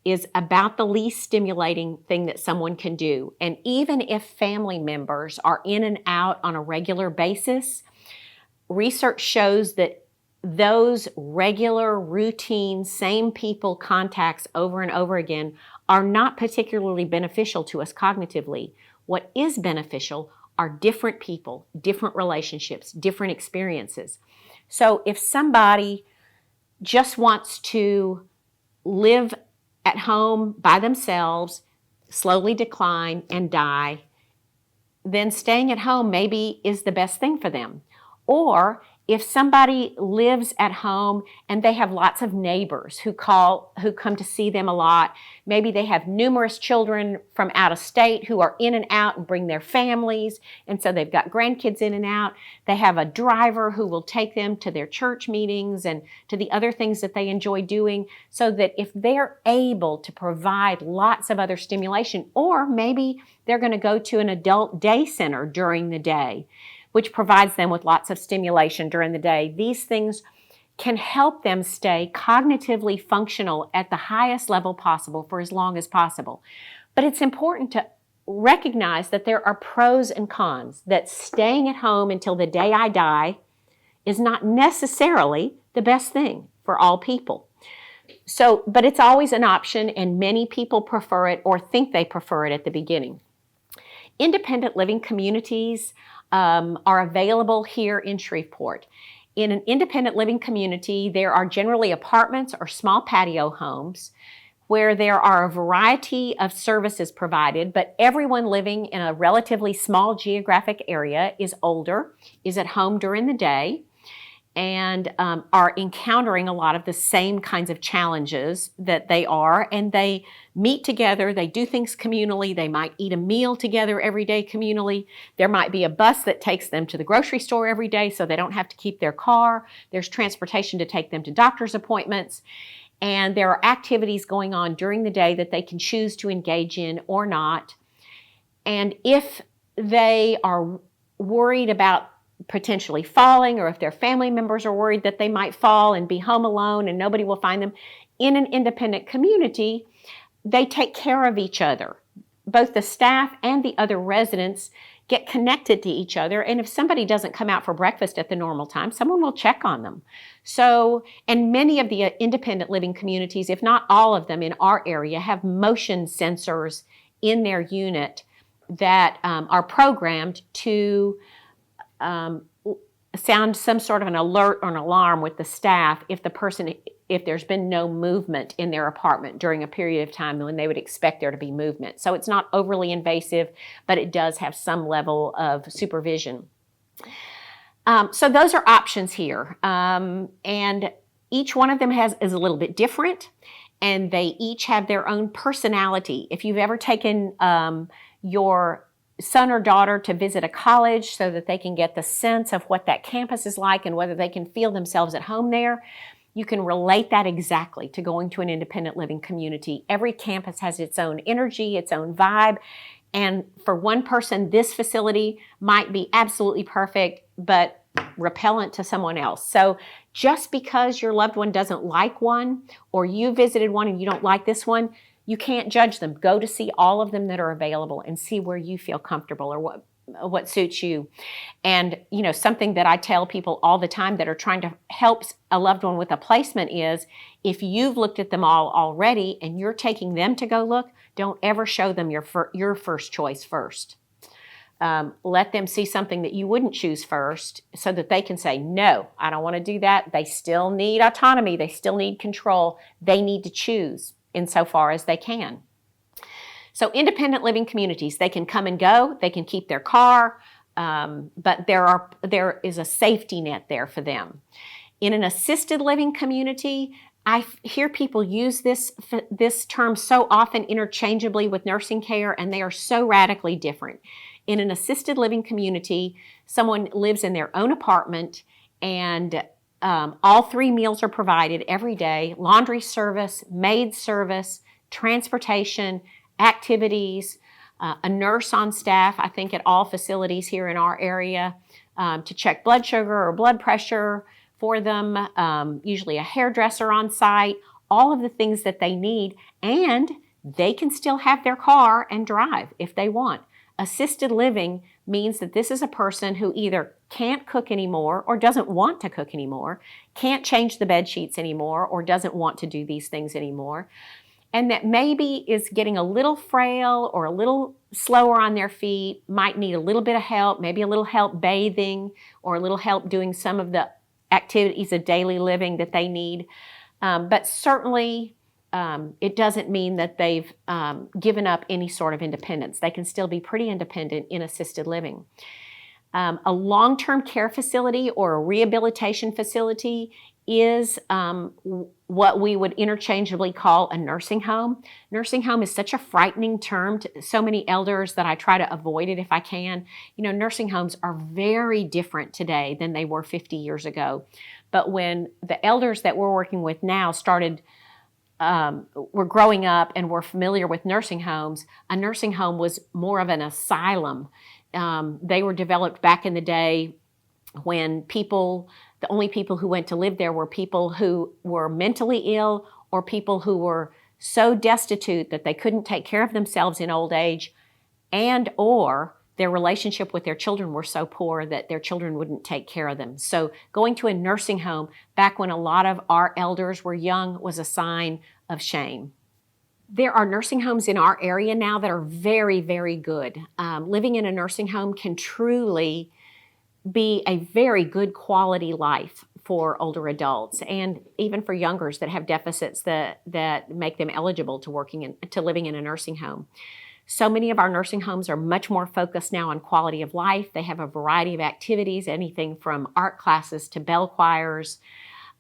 is about the least stimulating thing that someone can do. And even if family members are in and out on a regular basis, research shows that those regular, routine, same people contacts over and over again are not particularly beneficial to us cognitively. What is beneficial are different people, different relationships, different experiences. So if somebody just wants to live at home by themselves, slowly decline and die, then staying at home maybe is the best thing for them. Or if somebody lives at home and they have lots of neighbors who come to see them a lot, maybe they have numerous children from out of state who are in and out and bring their families, and so they've got grandkids in and out. They have a driver who will take them to their church meetings and to the other things that they enjoy doing, so that if they're able to provide lots of other stimulation, or maybe they're going to go to an adult day center during the day, which provides them with lots of stimulation during the day. These things can help them stay cognitively functional at the highest level possible for as long as possible. But it's important to recognize that there are pros and cons, that staying at home until the day I die is not necessarily the best thing for all people. So, but it's always an option, and many people prefer it or think they prefer it at the beginning. Independent living communities are available here in Shreveport. In an independent living community, there are generally apartments or small patio homes where there are a variety of services provided, but everyone living in a relatively small geographic area is older, is at home during the day, and are encountering a lot of the same kinds of challenges that they are, and they meet together, they do things communally, they might eat a meal together every day communally. There might be a bus that takes them to the grocery store every day so they don't have to keep their car. There's transportation to take them to doctor's appointments, and there are activities going on during the day that they can choose to engage in or not. And if they are worried about potentially falling, or if their family members are worried that they might fall and be home alone and nobody will find them, in an independent community, they take care of each other. Both the staff and the other residents get connected to each other, and if somebody doesn't come out for breakfast at the normal time, someone will check on them. So, and many of the independent living communities, if not all of them in our area, have motion sensors in their unit that are programmed to sound some sort of an alert or an alarm with the staff if there's been no movement in their apartment during a period of time when they would expect there to be movement. So it's not overly invasive, but it does have some level of supervision. So those are options here. And each one of them is a little bit different, and they each have their own personality. If you've ever taken your son or daughter to visit a college so that they can get the sense of what that campus is like and whether they can feel themselves at home there, you can relate that exactly to going to an independent living community. Every campus has its own energy, its own vibe, and for one person, this facility might be absolutely perfect, but repellent to someone else. So just because your loved one doesn't like one, or you visited one and you don't like this one, you can't judge them. Go to see all of them that are available and see where you feel comfortable or what suits you. And, you know, something that I tell people all the time that are trying to help a loved one with a placement is, if you've looked at them all already and you're taking them to go look, don't ever show them your first choice first. let them see something that you wouldn't choose first so that they can say, no, I don't want to do that. They still need autonomy. They still need control. They need to choose insofar as they can. So independent living communities, they can come and go. They can keep their car, but there is a safety net there for them. In an assisted living community, I hear people use this term so often interchangeably with nursing care, and they are so radically different. In an assisted living community, someone lives in their own apartment, and all 3 meals are provided every day: laundry service, maid service, transportation, activities, a nurse on staff, I think at all facilities here in our area, to check blood sugar or blood pressure for them, usually a hairdresser on site, all of the things that they need, and they can still have their car and drive if they want. Assisted living means that this is a person who either can't cook anymore or doesn't want to cook anymore, can't change the bed sheets anymore or doesn't want to do these things anymore, and that maybe is getting a little frail or a little slower on their feet, might need a little bit of help, maybe a little help bathing or a little help doing some of the activities of daily living that they need. But certainly it doesn't mean that they've given up any sort of independence. They can still be pretty independent in assisted living. A long-term care facility or a rehabilitation facility is what we would interchangeably call a nursing home. Nursing home is such a frightening term to so many elders that I try to avoid it if I can. You know, nursing homes are very different today than they were 50 years ago. But when the elders that we're working with now were growing up and were familiar with nursing homes, a nursing home was more of an asylum. They were developed back in the day when the only people who went to live there were people who were mentally ill or people who were so destitute that they couldn't take care of themselves in old age, and or their relationship with their children were so poor that their children wouldn't take care of them. So going to a nursing home back when a lot of our elders were young was a sign of shame. There are nursing homes in our area now that are very, very good. Living in a nursing home can truly be a very good quality life for older adults and even for youngers that have deficits that make them eligible to living in a nursing home. So many of our nursing homes are much more focused now on quality of life. They have a variety of activities, anything from art classes to bell choirs.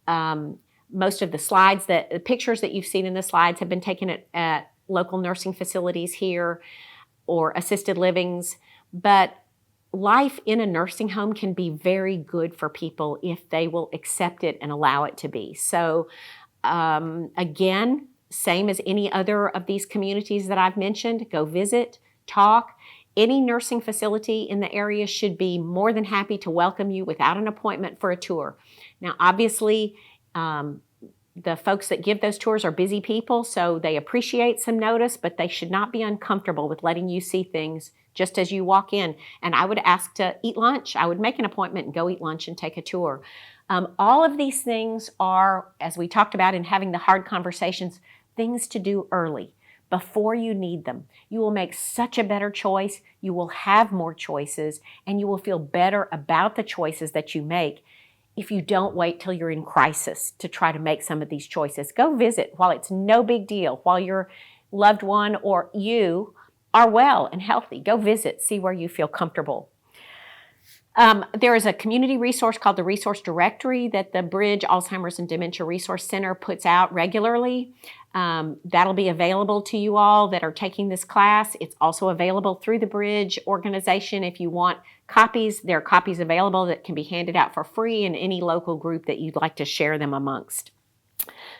Most of the pictures that you've seen in the slides have been taken at local nursing facilities here or assisted livings. But life in a nursing home can be very good for people if they will accept it and allow it to be. So again, same as any other of these communities that I've mentioned, go visit, talk. Any nursing facility in the area should be more than happy to welcome you without an appointment for a tour. Now, obviously, the folks that give those tours are busy people, so they appreciate some notice, but they should not be uncomfortable with letting you see things just as you walk in. And I would ask to eat lunch. I would make an appointment and go eat lunch and take a tour. All of these things are, as we talked about in having the hard conversations, things to do early, before you need them. You will make such a better choice. You will have more choices, and you will feel better about the choices that you make if you don't wait till you're in crisis to try to make some of these choices. Go visit while it's no big deal, while your loved one or you are well and healthy. Go visit, see where you feel comfortable. There is a community resource called the Resource Directory that the Bridge Alzheimer's and Dementia Resource Center puts out regularly. That'll be available to you all that are taking this class. It's also available through the Bridge organization. If you want copies, there are copies available that can be handed out for free in any local group that you'd like to share them amongst.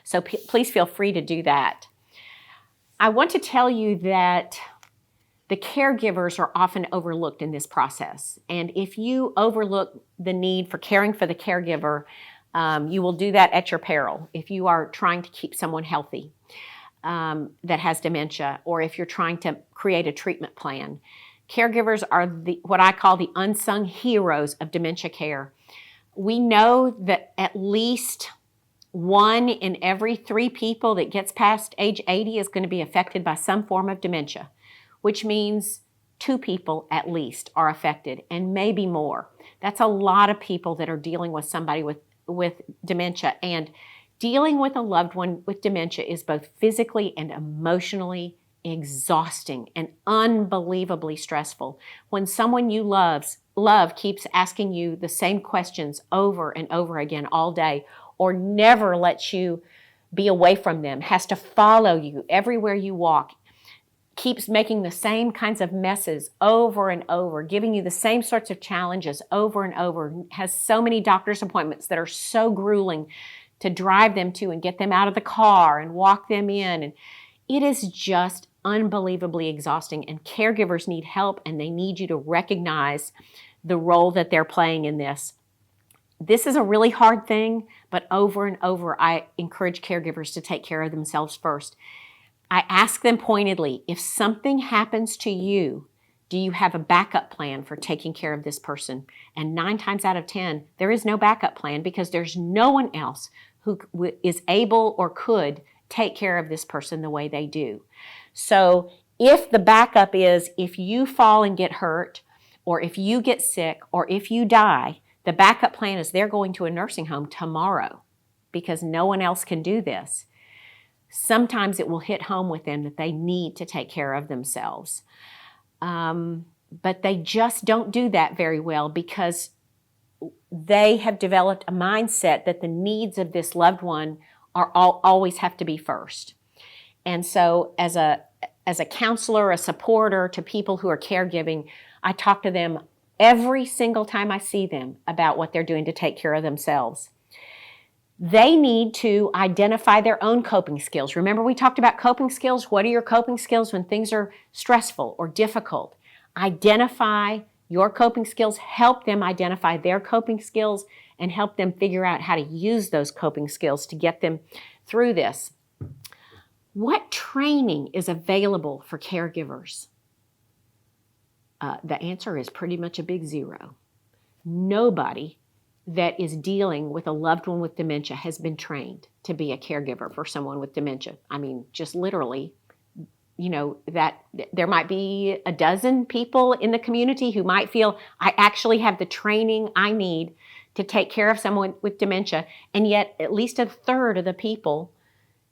So please feel free to do that. I want to tell you that the caregivers are often overlooked in this process. And if you overlook the need for caring for the caregiver, you will do that at your peril if you are trying to keep someone healthy that has dementia, or if you're trying to create a treatment plan. Caregivers are what I call the unsung heroes of dementia care. We know that at least 1 in every 3 people that gets past age 80 is going to be affected by some form of dementia, which means 2 people at least are affected, and maybe more. That's a lot of people that are dealing with somebody with dementia. And dealing with a loved one with dementia is both physically and emotionally exhausting and unbelievably stressful. When someone you love keeps asking you the same questions over and over again all day, or never lets you be away from them, has to follow you everywhere you walk, keeps making the same kinds of messes over and over, giving you the same sorts of challenges over and over, has so many doctor's appointments that are so grueling to drive them to and get them out of the car and walk them in. And it is just unbelievably exhausting, and caregivers need help, and they need you to recognize the role that they're playing in this. This is a really hard thing, but over and over, I encourage caregivers to take care of themselves first. I ask them pointedly, if something happens to you, do you have a backup plan for taking care of this person? And 9 times out of 10, there is no backup plan, because there's no one else who is able or could take care of this person the way they do. So if the backup is, if you fall and get hurt, or if you get sick, or if you die, the backup plan is they're going to a nursing home tomorrow, because no one else can do this. Sometimes it will hit home with them that they need to take care of themselves. But they just don't do that very well, because they have developed a mindset that the needs of this loved one always have to be first. And so as a counselor, a supporter to people who are caregiving, I talk to them every single time I see them about what they're doing to take care of themselves. They need to identify their own coping skills. Remember, we talked about coping skills. What are your coping skills when things are stressful or difficult? Identify your coping skills, help them identify their coping skills, and help them figure out how to use those coping skills to get them through this. What training is available for caregivers? The answer is pretty much a big zero. Nobody that is dealing with a loved one with dementia has been trained to be a caregiver for someone with dementia. I mean, just literally, that there might be a dozen people in the community who might feel, I actually have the training I need to take care of someone with dementia. And yet at least a third of the people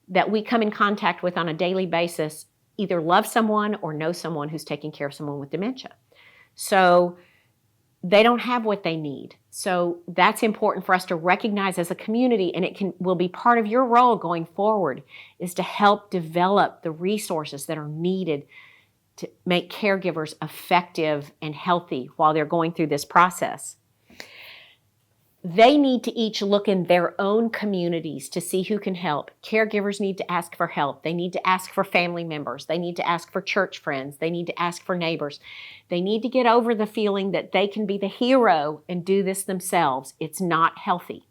that we come in contact with on a daily basis either love someone or know someone who's taking care of someone with dementia. So they don't have what they need. So that's important for us to recognize as a community, and will be part of your role going forward, is to help develop the resources that are needed to make caregivers effective and healthy while they're going through this process. They need to each look in their own communities to see who can help. Caregivers need to ask for help. They need to ask for family members. They need to ask for church friends. They need to ask for neighbors. They need to get over the feeling that they can be the hero and do this themselves. It's not healthy.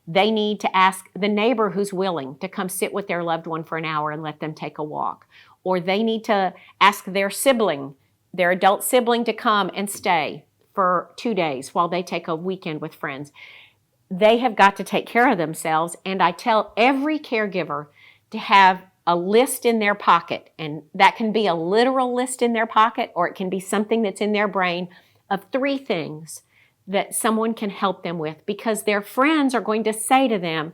They need to ask the neighbor who's willing to come sit with their loved one for an hour and let them take a walk. Or they need to ask their sibling, their adult sibling, to come and stay for 2 days while they take a weekend with friends. They have got to take care of themselves, and I tell every caregiver to have a list in their pocket, and that can be a literal list in their pocket, or it can be something that's in their brain, of 3 things that someone can help them with, because their friends are going to say to them,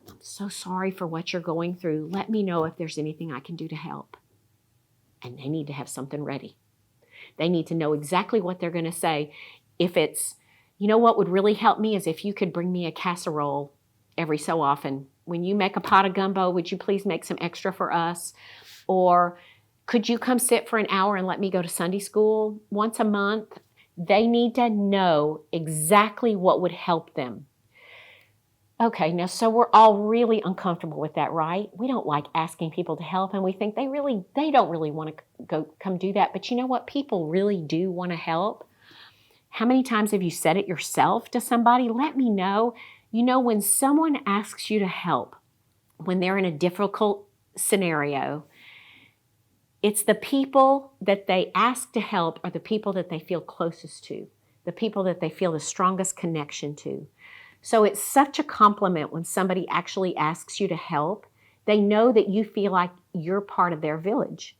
I'm so sorry for what you're going through. Let me know if there's anything I can do to help. And they need to have something ready. They need to know exactly what they're going to say. If it's, what would really help me is if you could bring me a casserole every so often. When you make a pot of gumbo, would you please make some extra for us? Or could you come sit for an hour and let me go to Sunday school once a month? They need to know exactly what would help them. Okay, now, so we're all really uncomfortable with that, right? We don't like asking people to help, and we think they don't really want to come do that. But you know what? People really do want to help. How many times have you said it yourself to somebody? Let me know. When someone asks you to help, when they're in a difficult scenario, it's the people that they ask to help are the people that they feel closest to, the people that they feel the strongest connection to. So it's such a compliment when somebody actually asks you to help. They know that you feel like you're part of their village.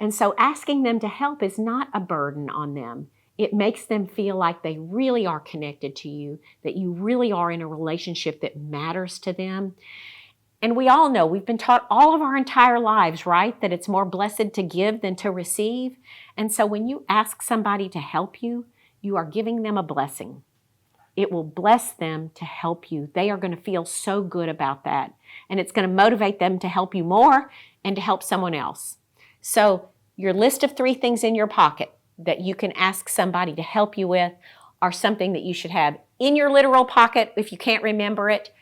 And so asking them to help is not a burden on them. It makes them feel like they really are connected to you, that you really are in a relationship that matters to them. And we all know, we've been taught all of our entire lives, right, that it's more blessed to give than to receive. And so when you ask somebody to help you, you are giving them a blessing. It will bless them to help you. They are going to feel so good about that. And it's going to motivate them to help you more and to help someone else. So your list of 3 things in your pocket that you can ask somebody to help you with are something that you should have in your literal pocket if you can't remember it,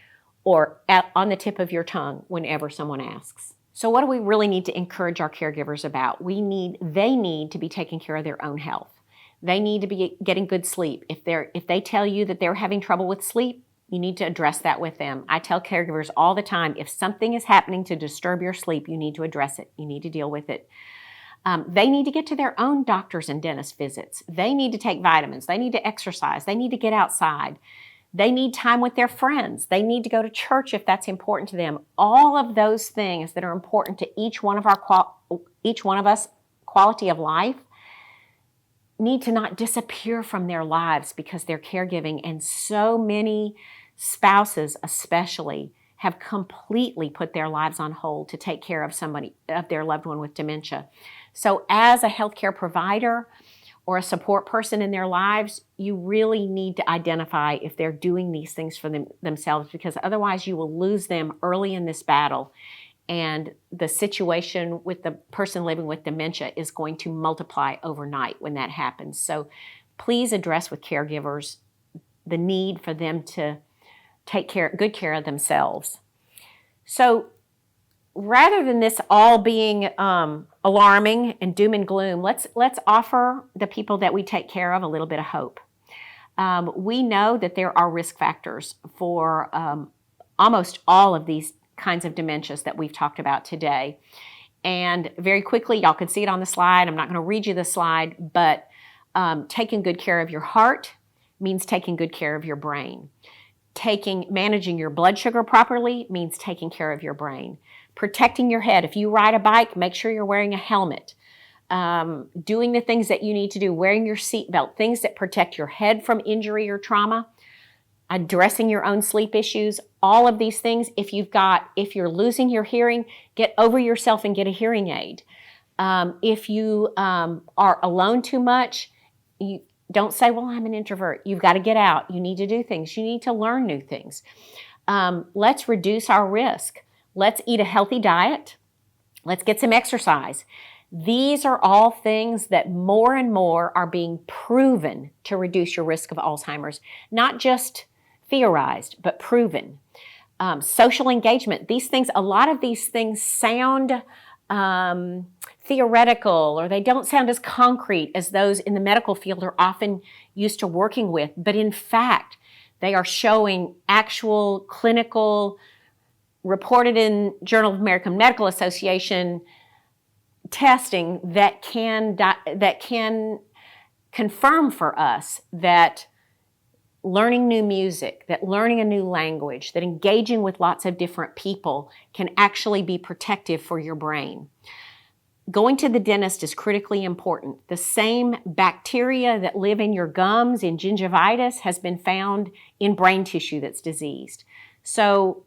or on the tip of your tongue whenever someone asks. So what do we really need to encourage our caregivers about? They need to be taking care of their own health. They need to be getting good sleep. If they tell you that they're having trouble with sleep, you need to address that with them. I tell caregivers all the time, if something is happening to disturb your sleep, you need to address it. You need to deal with it. They need to get to their own doctors and dentist visits. They need to take vitamins. They need to exercise. They need to get outside. They need time with their friends. They need to go to church if that's important to them. All of those things that are important to each one of us, quality of life, need to not disappear from their lives because they're caregiving. And so many spouses especially have completely put their lives on hold to take care of their loved one with dementia. So as a healthcare provider or a support person in their lives, you really need to identify if they're doing these things for themselves, because otherwise you will lose them early in this battle. And the situation with the person living with dementia is going to multiply overnight when that happens. So please address with caregivers the need for them to take good care of themselves. So rather than this all being alarming and doom and gloom, let's offer the people that we take care of a little bit of hope. We know that there are risk factors for almost all of these kinds of dementias that we've talked about today. And very quickly, y'all can see it on the slide. I'm not going to read you the slide, but taking good care of your heart means taking good care of your brain. Managing your blood sugar properly means taking care of your brain. Protecting your head. If you ride a bike, make sure you're wearing a helmet. Doing the things that you need to do, wearing your seatbelt, things that protect your head from injury or trauma. Addressing your own sleep issues, all of these things. If you're losing your hearing, get over yourself and get a hearing aid. If you are alone too much, you don't say, well, I'm an introvert. You've got to get out. You need to do things. You need to learn new things. Let's reduce our risk. Let's eat a healthy diet. Let's get some exercise. These are all things that more and more are being proven to reduce your risk of Alzheimer's, not just theorized, but proven. Social engagement, a lot of these things sound theoretical, or they don't sound as concrete as those in the medical field are often used to working with, but in fact, they are showing actual clinical, reported in Journal of American Medical Association testing that can confirm for us that learning new music, that learning a new language, that engaging with lots of different people can actually be protective for your brain. Going to the dentist is critically important. The same bacteria that live in your gums in gingivitis has been found in brain tissue that's diseased. So,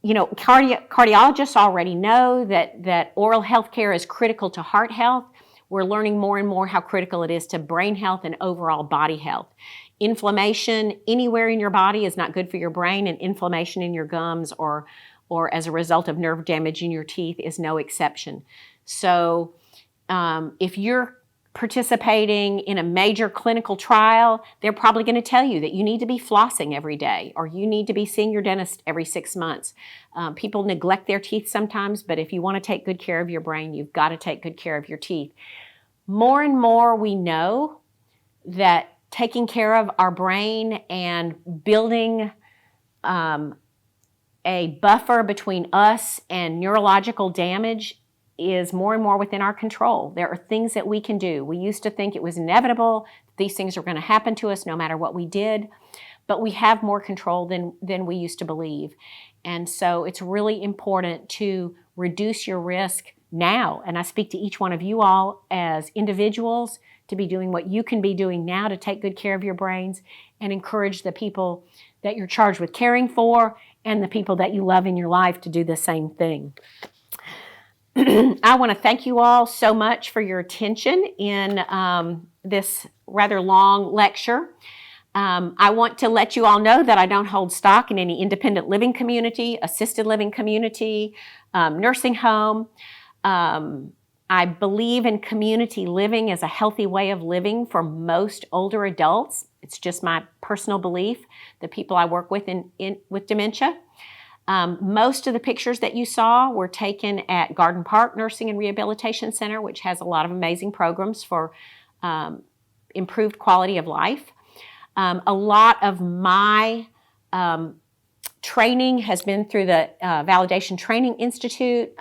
cardiologists already know that oral health care is critical to heart health. We're learning more and more how critical it is to brain health and overall body health. Inflammation anywhere in your body is not good for your brain, and inflammation in your gums or as a result of nerve damage in your teeth is no exception. So if you're participating in a major clinical trial, they're probably going to tell you that you need to be flossing every day, or you need to be seeing your dentist every 6 months. People neglect their teeth sometimes, but if you want to take good care of your brain, you've got to take good care of your teeth. More and more we know that taking care of our brain and building a buffer between us and neurological damage is more and more within our control. There are things that we can do. We used to think it was inevitable. These things are going to happen to us no matter what we did, but we have more control than we used to believe. And so it's really important to reduce your risk, now. And I speak to each one of you all as individuals to be doing what you can be doing now to take good care of your brains, and encourage the people that you're charged with caring for and the people that you love in your life to do the same thing. I want to thank you all so much for your attention in this rather long lecture. I want to let you all know that I don't hold stock in any independent living community, assisted living community, nursing home. I believe in community living as a healthy way of living for most older adults. It's just my personal belief, the people I work with with dementia. Most of the pictures that you saw were taken at Garden Park Nursing and Rehabilitation Center, which has a lot of amazing programs for improved quality of life. A lot of my training has been through the Validation Training Institute,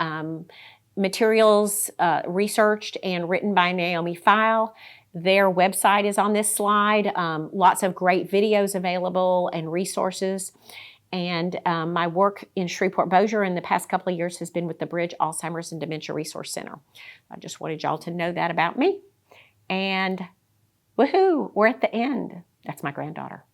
materials researched and written by Naomi Feil. Their website is on this slide. Lots of great videos available and resources. And my work in Shreveport-Bossier in the past couple of years has been with the Bridge Alzheimer's and Dementia Resource Center. I just wanted y'all to know that about me. And woohoo, we're at the end. That's my granddaughter.